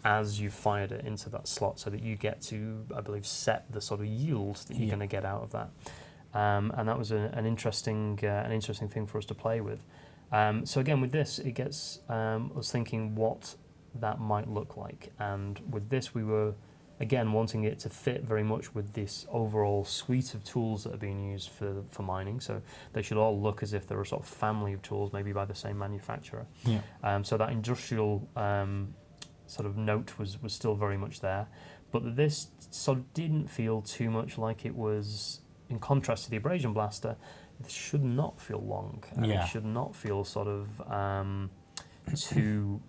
[SPEAKER 2] as you fired it into that slot, so that you get to, I believe, set the sort of yield that you're going to get out of that. And that was an interesting thing for us to play with. So again, with this, it gets us thinking what that might look like. And with this, we were, again, wanting it to fit very much with this overall suite of tools that are being used for mining. So they should all look as if they're a sort of family of tools, maybe by the same manufacturer.
[SPEAKER 1] Yeah.
[SPEAKER 2] So that industrial sort of note was still very much there. But this sort of didn't feel too much like it was, in contrast to the Abrasion blaster, it should not feel long.
[SPEAKER 1] Yeah.
[SPEAKER 2] It should not feel sort of too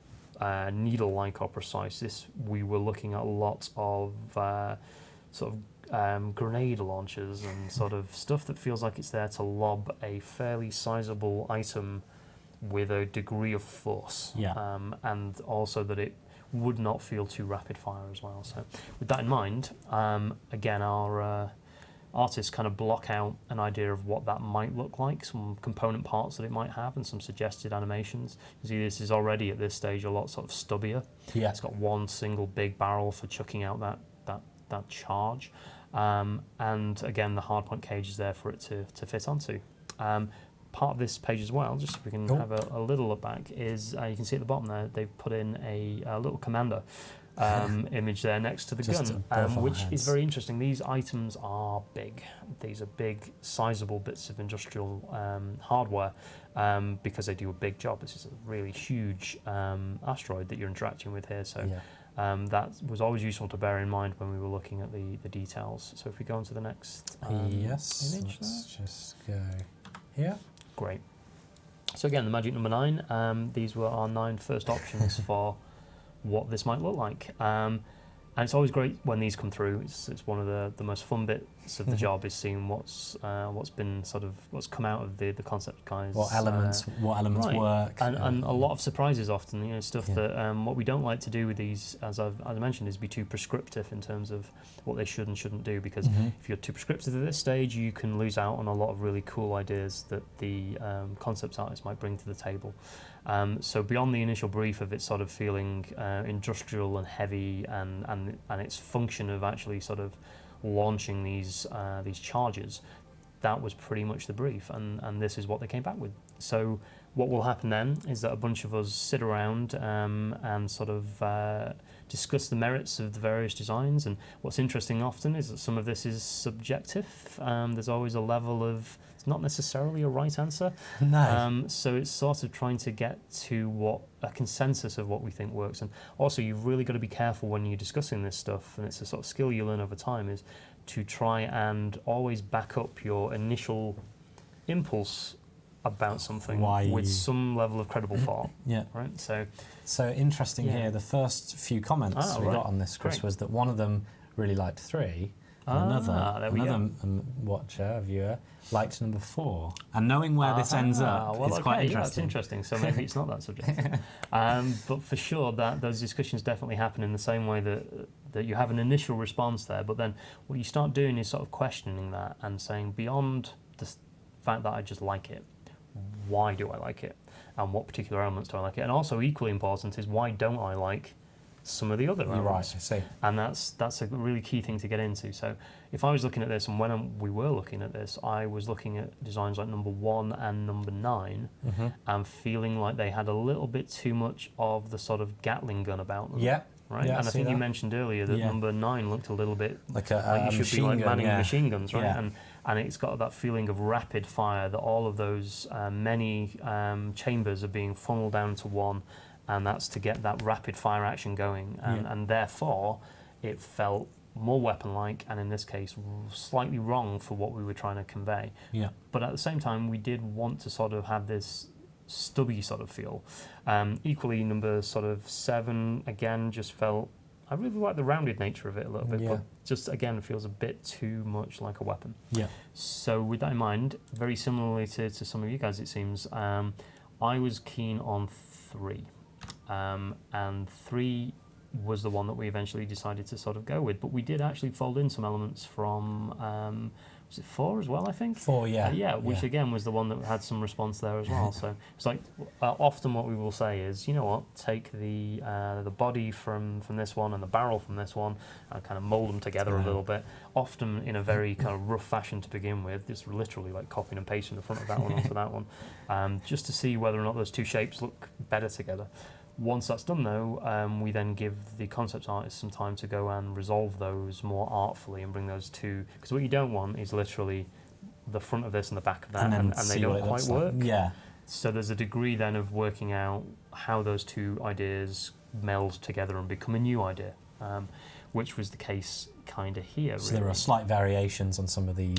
[SPEAKER 2] needle-like or precise. We were looking at lots of grenade launchers and sort of stuff that feels like it's there to lob a fairly sizable item with a degree of force.
[SPEAKER 1] Yeah.
[SPEAKER 2] And also that it would not feel too rapid fire as well. So with that in mind, again, our artists kind of block out an idea of what that might look like, some component parts that it might have, and some suggested animations. You see, this is already at this stage a lot sort of stubbier.
[SPEAKER 1] Yeah.
[SPEAKER 2] It's got one single big barrel for chucking out that charge, and again, the hardpoint cage is there for it to fit onto. Part of this page as well, just so we can have a little look back, is you can see at the bottom there they've put in a little commander image there next to the gun, which is very interesting. These items are big. These are big, sizable bits of industrial hardware because they do a big job. This is a really huge asteroid that you're interacting with here. So that was always useful to bear in mind when we were looking at the details. So if we go on to the next image.
[SPEAKER 1] Let's just go here.
[SPEAKER 2] Great. So again, the magic number 9. These were our 9 first options for what this might look like. And it's always great when these come through. It's one of the most fun bits of the job is seeing what's been sort of what's come out of the concept guys.
[SPEAKER 1] What elements
[SPEAKER 2] right.
[SPEAKER 1] work.
[SPEAKER 2] And a lot of surprises often. Stuff that what we don't like to do with these, as I mentioned, is be too prescriptive in terms of what they should and shouldn't do. Because if you're too prescriptive at this stage, you can lose out on a lot of really cool ideas that the concept artist might bring to the table. So beyond the initial brief of it sort of feeling industrial and heavy, and its function of actually sort of launching these charges, that was pretty much the brief, and this is what they came back with. So what will happen then is that a bunch of us sit around and sort of discuss the merits of the various designs. And what's interesting often is that some of this is subjective. There's always a level of, it's not necessarily a right answer.
[SPEAKER 1] No.
[SPEAKER 2] So it's sort of trying to get to a consensus of what we think works. And also you've really got to be careful when you're discussing this stuff, and it's a sort of skill you learn over time, is to try and always back up your initial impulse about something with some level of credible thought.
[SPEAKER 1] Yeah.
[SPEAKER 2] Right.
[SPEAKER 1] So interesting here. The first few comments we got on this, Chris, was that one of them really liked 3, and another watcher, viewer, liked number 4. And knowing where this ends up is quite interesting.
[SPEAKER 2] Yeah, that's interesting. So maybe it's not that subjective. But for sure, that those discussions definitely happen in the same way that you have an initial response there, but then what you start doing is sort of questioning that and saying, beyond the fact that I just like it, why do I like it, and what particular elements do I like it, and also equally important is why don't I like some of the other elements.
[SPEAKER 1] Right, I see.
[SPEAKER 2] And that's a really key thing to get into. So if I was looking at this, and when we were looking at this, I was looking at designs like number 1 and number 9 and feeling like they had a little bit too much of the sort of Gatling gun about them.
[SPEAKER 1] Yeah.
[SPEAKER 2] Right,
[SPEAKER 1] yeah,
[SPEAKER 2] and I think you mentioned earlier that number 9 looked a little bit like you should be like manning machine guns, right?
[SPEAKER 1] Yeah.
[SPEAKER 2] And it's got that feeling of rapid fire, that all of those many chambers are being funneled down to one, and that's to get that rapid fire action going. And therefore, it felt more weapon-like, and in this case, slightly wrong for what we were trying to convey.
[SPEAKER 1] Yeah.
[SPEAKER 2] But at the same time, we did want to sort of have this stubby sort of feel. Equally, number sort of 7 again just felt, I really like the rounded nature of it a little bit, but just again feels a bit too much like a weapon. Yeah. So with that in mind, very similarly to some of you guys, it seems, I was keen on 3, and 3 was the one that we eventually decided to sort of go with. But we did actually fold in some elements from was it 4 as well, I think?
[SPEAKER 1] 4, yeah.
[SPEAKER 2] Which again was the one that had some response there as well. So it's like often what we will say is, you know what, take the body from this one and the barrel from this one and kind of mould them together a little bit, often in a very kind of rough fashion to begin with, just literally like copying and pasting the front of that one onto that one, just to see whether or not those two shapes look better together. Once that's done though, we then give the concept artist some time to go and resolve those more artfully and bring those two, because what you don't want is literally the front of this and the back of that, and they don't quite work.
[SPEAKER 1] Yeah.
[SPEAKER 2] So there's a degree then of working out how those two ideas meld together and become a new idea, which was the case kind of here.
[SPEAKER 1] So there are slight variations on some of these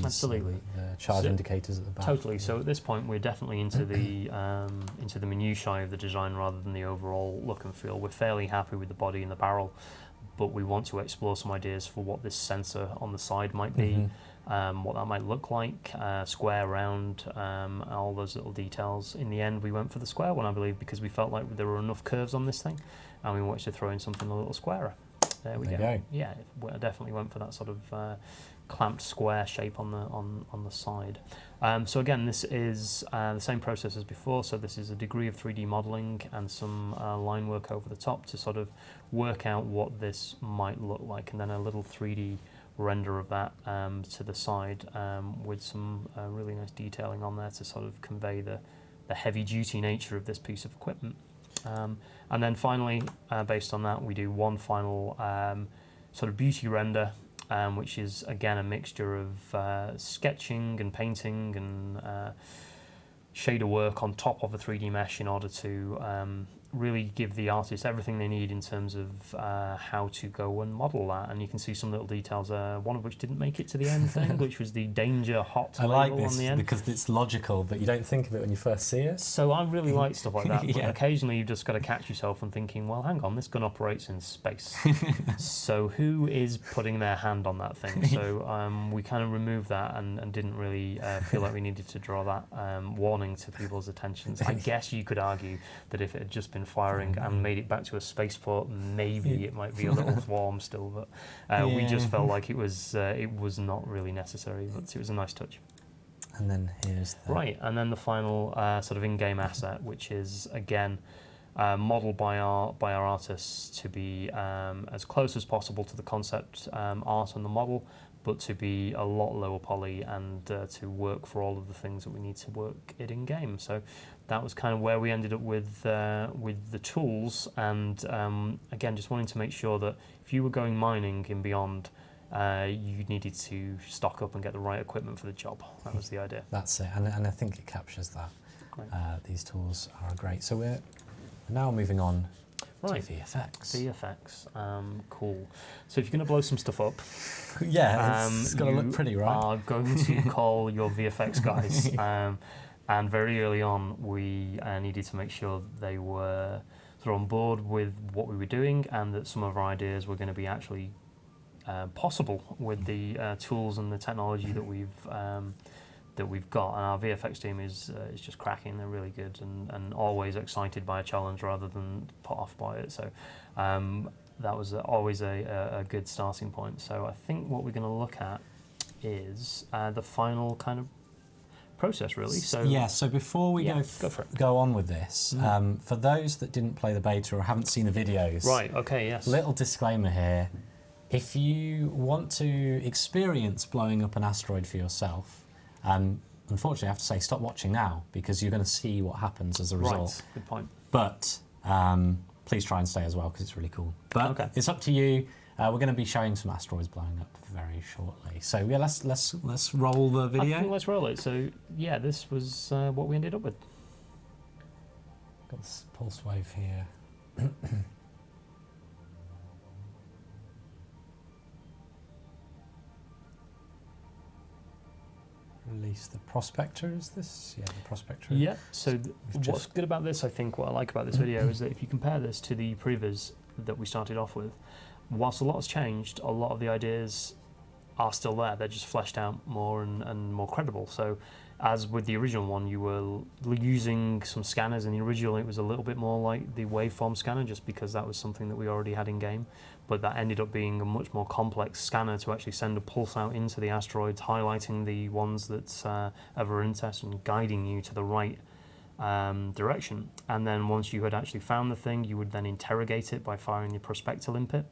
[SPEAKER 1] charge indicators at the back.
[SPEAKER 2] Totally. So at this point, we're definitely into the minutiae of the design rather than the overall look and feel. We're fairly happy with the body and the barrel, but we want to explore some ideas for what this sensor on the side might be, what that might look like, square, round, all those little details. In the end, we went for the square one, I believe, because we felt like there were enough curves on this thing, and we wanted to throw in something a little squarer. There we go. Yeah, I definitely went for that sort of clamped square shape on the side. So again, this is the same process as before. So this is a degree of 3D modelling and some line work over the top to sort of work out what this might look like, and then a little 3D render of that to the side with some really nice detailing on there to sort of convey the heavy-duty nature of this piece of equipment. And then finally, based on that, we do one final sort of beauty render, which is again a mixture of sketching and painting and shader work on top of a 3D mesh in order to really give the artist everything they need in terms of how to go and model that. And you can see some little details, one of which didn't make it to the end thing, which was the danger hot label on the end.
[SPEAKER 1] Because it's logical, but you don't think of it when you first see it.
[SPEAKER 2] So I really like stuff like that, but occasionally you've just got to catch yourself and thinking, well, hang on, this gun operates in space. So who is putting their hand on that thing? So we kind of removed that and didn't really feel like we needed to draw that warning to people's attentions. I guess you could argue that if it had just been firing and made it back to a spaceport, maybe it might be a little warm still, but we just felt like it was not really necessary, but it was a nice touch.
[SPEAKER 1] And then here's the...
[SPEAKER 2] Right, and then the final sort of in-game asset, which is again modelled by our artists to be as close as possible to the concept art and the model, but to be a lot lower poly and to work for all of the things that we need to work it in game. So that was kind of where we ended up with the tools, and again, just wanting to make sure that if you were going mining in Beyond, you needed to stock up and get the right equipment for the job. That was the idea.
[SPEAKER 1] That's it, and I think it captures that. These tools are great. So we're now moving on to VFX.
[SPEAKER 2] VFX, cool. So if you're going to blow some stuff up,
[SPEAKER 1] it's got to look pretty, right?
[SPEAKER 2] Are going to call your VFX guys. And very early on, we needed to make sure they were sort of on board with what we were doing, and that some of our ideas were going to be actually possible with the tools and the technology that we've got. And our VFX team is just cracking. They're really good and always excited by a challenge rather than put off by it. So that was always a good starting point. So I think what we're going to look at is the final kind of process, really.
[SPEAKER 1] So before we go on with this, for those that didn't play the beta or haven't seen the videos, little disclaimer here: if you want to experience blowing up an asteroid for yourself, unfortunately I have to say stop watching now, because you're going to see what happens as a result.
[SPEAKER 2] Good point.
[SPEAKER 1] But please try and stay as well, because it's really cool. But it's up to you. We're going to be showing some asteroids blowing up very shortly. So yeah, let's roll the video.
[SPEAKER 2] I think let's roll it. So yeah, this was what we ended up with.
[SPEAKER 1] Got this pulse wave here. Release the prospector, is this? Yeah, the prospector.
[SPEAKER 2] Yeah, so what's good about this, I think, what I like about this video is that if you compare this to the previs that we started off with, whilst a lot has changed, a lot of the ideas are still there. They're just fleshed out more and more credible. So as with the original one, you were using some scanners. In the original, it was a little bit more like the waveform scanner, just because that was something that we already had in game. But that ended up being a much more complex scanner to actually send a pulse out into the asteroids, highlighting the ones that are of interest and guiding you to the right direction. And then once you had actually found the thing, you would then interrogate it by firing your prospector limpet,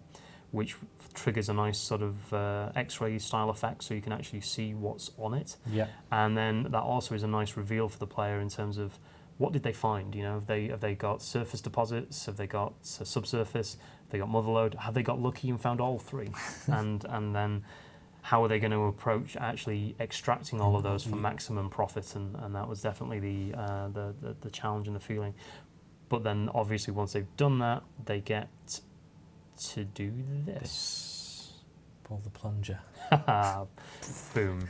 [SPEAKER 2] which triggers a nice sort of X-ray style effect, so you can actually see what's on it.
[SPEAKER 1] Yeah.
[SPEAKER 2] And then that also is a nice reveal for the player in terms of what did they find. You know, have they got surface deposits? Have they got subsurface? Have they got motherlode? Have they got lucky and found all three? and then how are they going to approach actually extracting all of those for maximum profit? And that was definitely the challenge and the feeling. But then obviously once they've done that, they get to do this.
[SPEAKER 1] Pull the plunger.
[SPEAKER 2] Boom.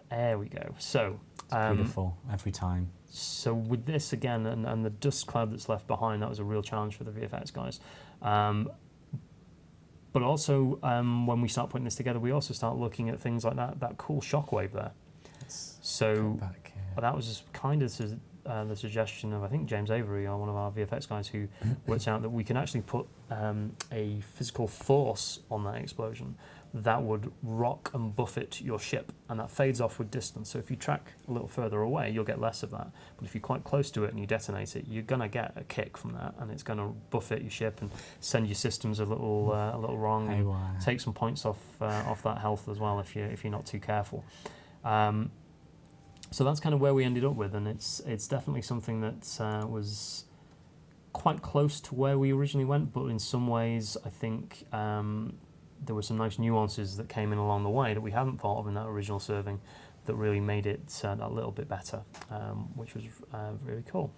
[SPEAKER 2] There we go. So
[SPEAKER 1] beautiful every time.
[SPEAKER 2] So with this again, and the dust cloud that's left behind, that was a real challenge for the VFX guys. But also, when we start putting this together, we also start looking at things like that cool shockwave there. So that was just kind of the suggestion of, I think, James Avery, one of our VFX guys, who worked out that we can actually put a physical force on that explosion that would rock and buffet your ship, and that fades off with distance. So if you track a little further away, you'll get less of that. But if you're quite close to it and you detonate it, you're going to get a kick from that, and it's going to buffet your ship and send your systems a little wrong, and take some points off that health as well if you're not too careful. So that's kind of where we ended up with, and it's definitely something that was quite close to where we originally went, but in some ways I think there were some nice nuances that came in along the way that we hadn't thought of in that original serving that really made it that little bit better, which was really cool.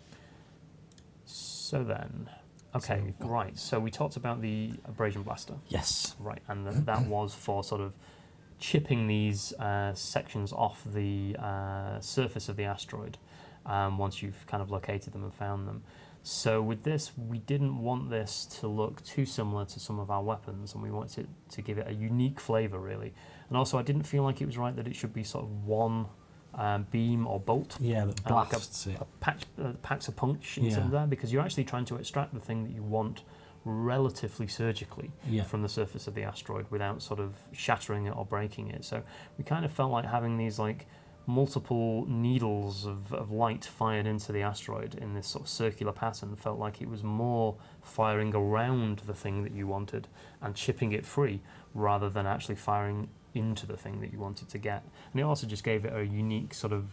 [SPEAKER 2] So then, okay, right, so we talked about the Abrasion blaster.
[SPEAKER 1] Yes.
[SPEAKER 2] Right, and that was for sort of chipping these sections off the surface of the asteroid once you've kind of located them and found them. So with this, we didn't want this to look too similar to some of our weapons, and we wanted it to give it a unique flavour, really. And also, I didn't feel like it was right that it should be sort of one beam or bolt.
[SPEAKER 1] Yeah, that blasts it.
[SPEAKER 2] Packs a punch into there, because you're actually trying to extract the thing that you want relatively surgically from the surface of the asteroid without sort of shattering it or breaking it. So we kind of felt like having these like multiple needles of light fired into the asteroid in this sort of circular pattern felt like it was more firing around the thing that you wanted and chipping it free rather than actually firing into the thing that you wanted to get. And it also just gave it a unique sort of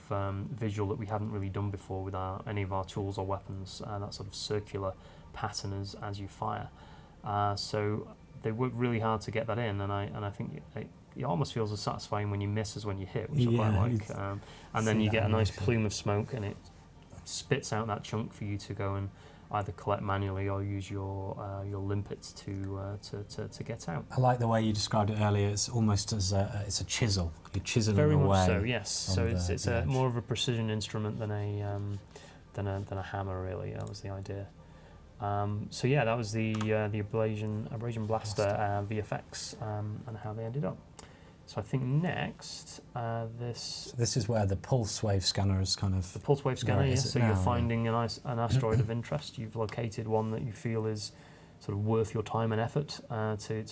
[SPEAKER 2] visual that we hadn't really done before with any of our tools or weapons, that sort of circular pattern as you fire. So they worked really hard to get that in, and I think it almost feels as satisfying when you miss as when you hit, which I quite like. And then you get a nice plume of smoke, and it spits out that chunk for you to go and either collect manually or use your limpets to get out.
[SPEAKER 1] I like the way you described it earlier. It's almost as it's a chisel. You're chiseling
[SPEAKER 2] Very
[SPEAKER 1] away.
[SPEAKER 2] much so, yes. So it's a more of a precision instrument than a hammer, really. That was the idea. So yeah, that was the Abrasion Blaster VFX and how they ended up. So I think next this.
[SPEAKER 1] So this is where the pulse wave scanner is kind of.
[SPEAKER 2] The pulse wave scanner, yes. So you're finding an asteroid of interest. You've located one that you feel is sort of worth your time and effort to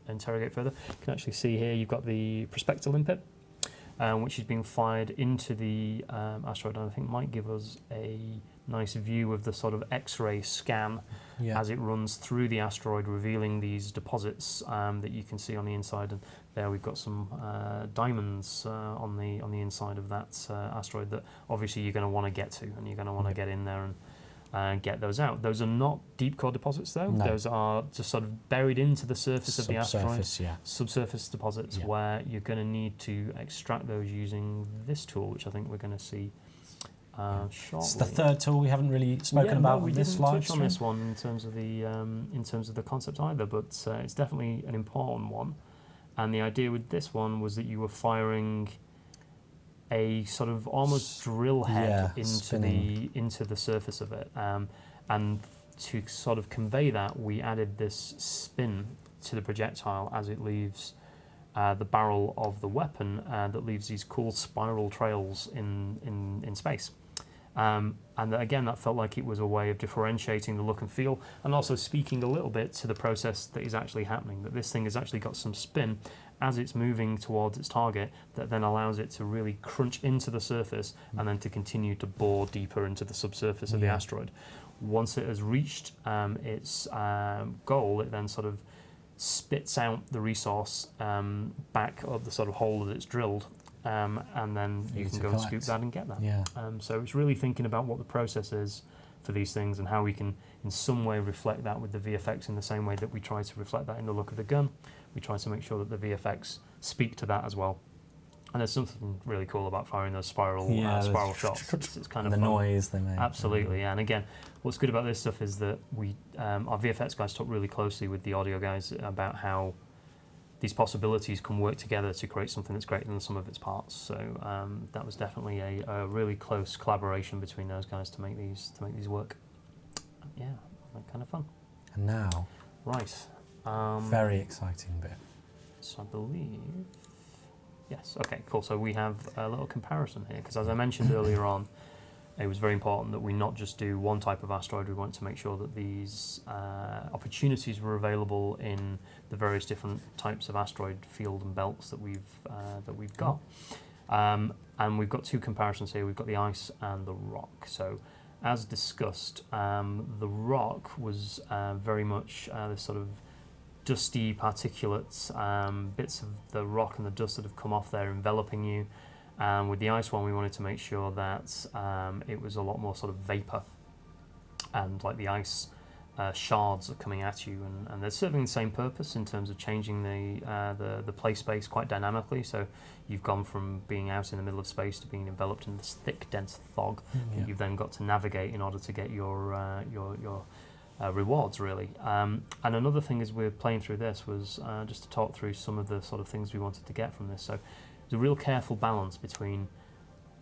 [SPEAKER 2] interrogate further. You can actually see here you've got the prospector limpet, which is being fired into the asteroid, and I think might give us a nice view of the sort of X-ray scan as it runs through the asteroid, revealing these deposits that you can see on the inside. And there we've got some diamonds on the inside of that asteroid that obviously you're going to want to get to, and you're going to want to get in there and get those out. Those are not deep core deposits, though. No. Those are just sort of buried into the surface of the asteroid. Subsurface deposits where you're going to need to extract those using this tool, which I think we're going to see shortly.
[SPEAKER 1] It's the third tool we haven't really spoken about.
[SPEAKER 2] We
[SPEAKER 1] this
[SPEAKER 2] didn't touch on this one in terms of the concept either, but it's definitely an important one. And the idea with this one was that you were firing a sort of almost drill head into the surface of it, and to sort of convey that, we added this spin to the projectile as it leaves the barrel of the weapon that leaves these cool spiral trails in space. And again, that felt like it was a way of differentiating the look and feel, and also speaking a little bit to the process that is actually happening, that this thing has actually got some spin as it's moving towards its target that then allows it to really crunch into the surface and then to continue to bore deeper into the subsurface of the asteroid. Once it has reached its goal, it then sort of spits out the resource back of the sort of hole that it's drilled, and then you can go and scoop that and get that.
[SPEAKER 1] Yeah.
[SPEAKER 2] So it's really thinking about what the process is for these things and how we can in some way reflect that with the VFX in the same way that we try to reflect that in the look of the gun. We try to make sure that the VFX speak to that as well. And there's something really cool about firing those spiral shots. It's kind of
[SPEAKER 1] the
[SPEAKER 2] fun.
[SPEAKER 1] Noise they make.
[SPEAKER 2] Absolutely, yeah. And again, what's good about this stuff is that we, our VFX guys talk really closely with the audio guys about how these possibilities can work together to create something that's greater than the sum of its parts. So that was definitely a really close collaboration between those guys to make these work. Yeah, kind of fun.
[SPEAKER 1] And now,
[SPEAKER 2] right,
[SPEAKER 1] very exciting bit.
[SPEAKER 2] so I believe. Yes, okay, cool. So we have a little comparison here, because as I mentioned earlier on, it was very important that we not just do one type of asteroid. We want to make sure that these opportunities were available in the various different types of asteroid field and belts that we've got. And we've got two comparisons here. We've got the ice and the rock. So as discussed, the rock was very much this sort of dusty particulates, bits of the rock and the dust that have come off there enveloping you. With the ice one, we wanted to make sure that it was a lot more sort of vapor, and like the ice shards are coming at you, and they're serving the same purpose in terms of changing the play space quite dynamically. So you've gone from being out in the middle of space to being enveloped in this thick, dense fog that you've then got to navigate in order to get your rewards, really. And another thing as we're playing through this was just to talk through some of the sort of things we wanted to get from this. So there's a real careful balance between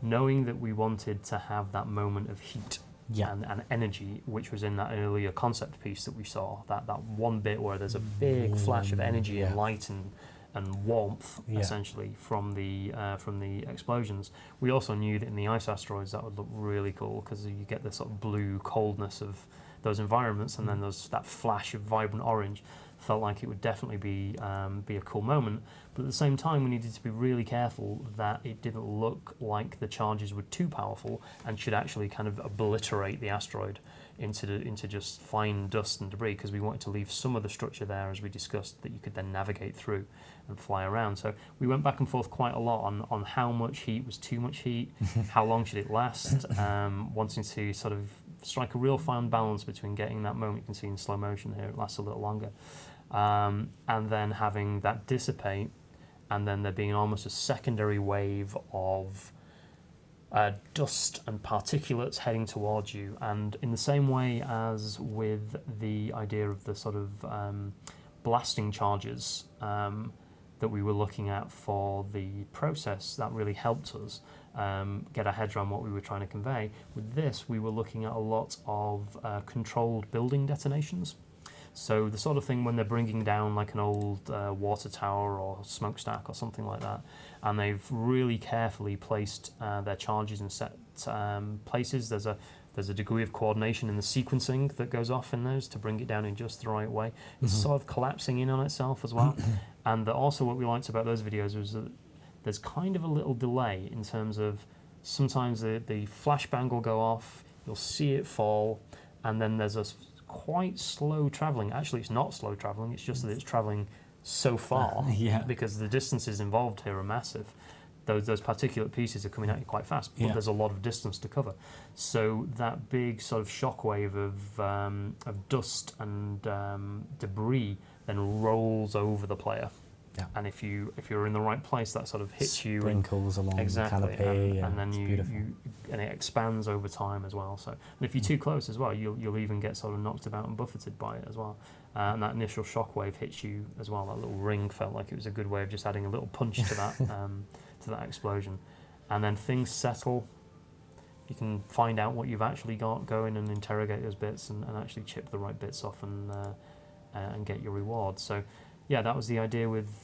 [SPEAKER 2] knowing that we wanted to have that moment of heat and energy, which was in that earlier concept piece that we saw, that one bit where there's a big flash of energy and light and warmth, essentially, from the explosions. We also knew that in the ice asteroids that would look really cool, because you get the sort of blue coldness of those environments, and then there's that flash of vibrant orange. Felt like it would definitely be a cool moment, but at the same time we needed to be really careful that it didn't look like the charges were too powerful and should actually kind of obliterate the asteroid into just fine dust and debris, because we wanted to leave some of the structure there, as we discussed, that you could then navigate through and fly around. So we went back and forth quite a lot on how much heat was too much heat, how long should it last, wanting to sort of strike a real fine balance between getting that moment you can see in slow motion here, it lasts a little longer, and then having that dissipate, and then there being almost a secondary wave of dust and particulates heading towards you. And in the same way as with the idea of the sort of blasting charges that we were looking at for the process, that really helped us get our heads around what we were trying to convey. With this, we were looking at a lot of controlled building detonations. So the sort of thing when they're bringing down like an old water tower or smokestack or something like that, and they've really carefully placed their charges in set places. There's a degree of coordination in the sequencing that goes off in those to bring it down in just the right way. It's sort of collapsing in on itself as well. And also what we liked about those videos was that there's kind of a little delay in terms of sometimes the flashbang will go off, you'll see it fall, and then there's a quite slow travelling. Actually, it's not slow travelling, it's just that it's travelling so far because the distances involved here are massive. Those particulate pieces are coming at you quite fast, but there's a lot of distance to cover. So that big sort of shockwave of dust and debris then rolls over the player. Yeah. And if you're in the right place, that sort of hits you,
[SPEAKER 1] sprinkles along the canopy,
[SPEAKER 2] and then and it expands over time as well. So, and if you're too close as well, you'll even get sort of knocked about and buffeted by it as well. And that initial shockwave hits you as well. That little ring felt like it was a good way of just adding a little punch to that to that explosion. And then things settle. You can find out what you've actually got, go in and interrogate those bits and actually chip the right bits off and get your reward. So yeah, that was the idea with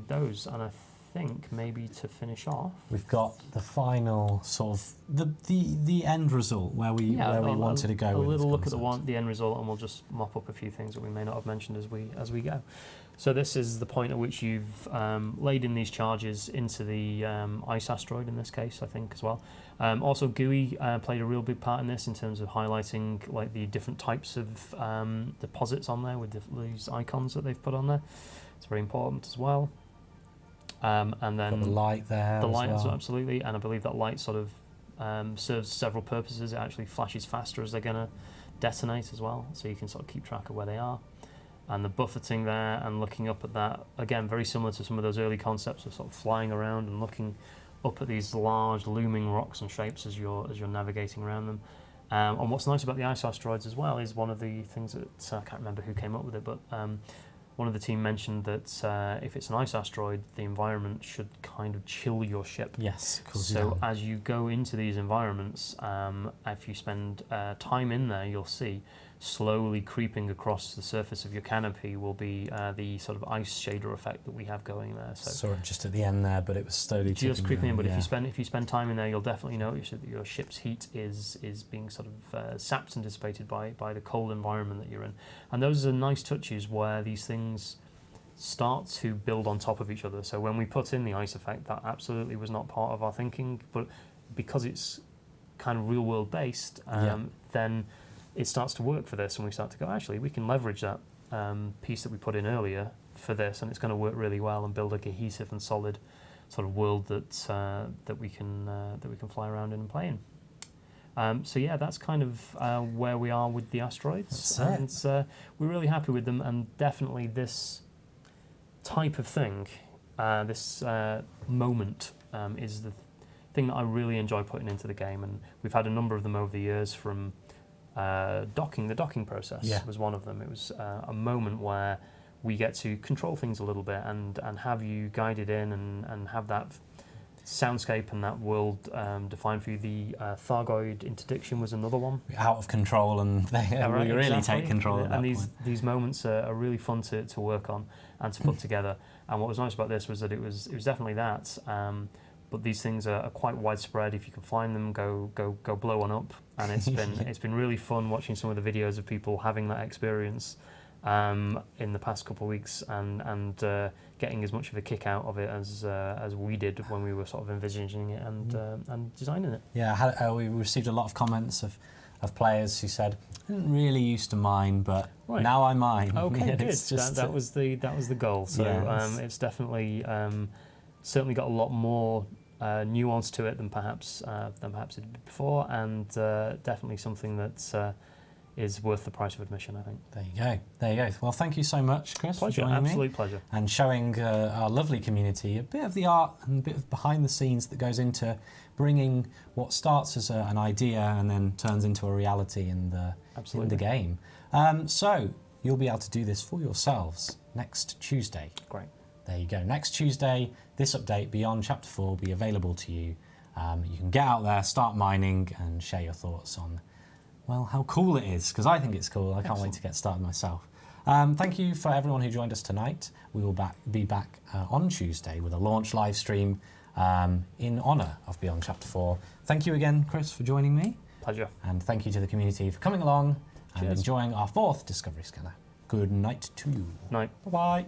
[SPEAKER 2] those, and I think maybe to finish off,
[SPEAKER 1] we've got the final sort of the end result where we wanted to go.
[SPEAKER 2] A
[SPEAKER 1] with
[SPEAKER 2] little look
[SPEAKER 1] concept.
[SPEAKER 2] at the end result, and we'll just mop up a few things that we may not have mentioned as we go. So this is the point at which you've laid in these charges into the ice asteroid in this case, I think, as well. Also, GUI played a real big part in this in terms of highlighting like the different types of deposits on there with these icons that they've put on there. It's very important as well. And then
[SPEAKER 1] got the light there.
[SPEAKER 2] The light,
[SPEAKER 1] as well.
[SPEAKER 2] absolutely, and I believe that light sort of serves several purposes. It actually flashes faster as they're going to detonate as well, so you can sort of keep track of where they are. And the buffeting there and looking up at that, again, very similar to some of those early concepts of sort of flying around and looking up at these large looming rocks and shapes as you're navigating around them. And what's nice about the ice asteroids as well is one of the things that I can't remember who came up with it, but one of the team mentioned that if it's an ice asteroid, the environment should kind of chill your ship.
[SPEAKER 1] Yes, of course.
[SPEAKER 2] So as you go into these environments, if you spend time in there, you'll see slowly creeping across the surface of your canopy will be the sort of ice shader effect that we have going there. So
[SPEAKER 1] saw it just at the end there, but it was slowly
[SPEAKER 2] just creeping in. But
[SPEAKER 1] yeah.
[SPEAKER 2] if you spend time in there, you'll definitely notice that your ship's heat is being sort of sapped and dissipated by the cold environment that you're in. And those are nice touches where these things start to build on top of each other. So when we put in the ice effect, that absolutely was not part of our thinking, but because it's kind of real world based, then it starts to work for this, and we start to go, actually, we can leverage that piece that we put in earlier for this, and it's going to work really well and build a cohesive and solid sort of world that we can fly around in and play in. So yeah, that's kind of where we are with the asteroids, and we're really happy with them, and definitely this type of thing, this moment is the thing that I really enjoy putting into the game, and we've had a number of them over the years from. The docking process was one of them. It was a moment where we get to control things a little bit and have you guided in and have that soundscape and that world defined for you. The Thargoid interdiction was another one.
[SPEAKER 1] Out of control, and they really take control at that point.
[SPEAKER 2] These moments are really fun to work on and to put together. And what was nice about this was that it was definitely that. But these things are quite widespread. If you can find them, go blow one up. And it's been really fun watching some of the videos of people having that experience in the past couple of weeks and getting as much of a kick out of it as we did when we were sort of envisaging it and designing it.
[SPEAKER 1] Yeah, we received a lot of comments of players who said, I didn't really used to mine, but now I mine.
[SPEAKER 2] Okay, good. That was the goal. So it's definitely certainly got a lot more nuance to it than perhaps it did before, and definitely something that is worth the price of admission, I think. There you go. Well, thank you so much, Chris, for joining me. Absolute pleasure.
[SPEAKER 1] And showing our lovely community a bit of the art and a bit of behind the scenes that goes into bringing what starts as an idea and then turns into a reality in the game. So you'll be able to do this for yourselves next Tuesday.
[SPEAKER 2] Great.
[SPEAKER 1] There you go. Next Tuesday, this update Beyond Chapter 4 will be available to you. You can get out there, start mining, and share your thoughts on, well, how cool it is, because I think it's cool. I can't wait to get started myself. Thank you for everyone who joined us tonight. We will be back on Tuesday with a launch live stream in honour of Beyond Chapter 4. Thank you again, Chris, for joining me.
[SPEAKER 2] Pleasure.
[SPEAKER 1] And thank you to the community for coming along and enjoying our 4th Discovery Scanner. Good night to you.
[SPEAKER 2] Night.
[SPEAKER 1] Bye-bye.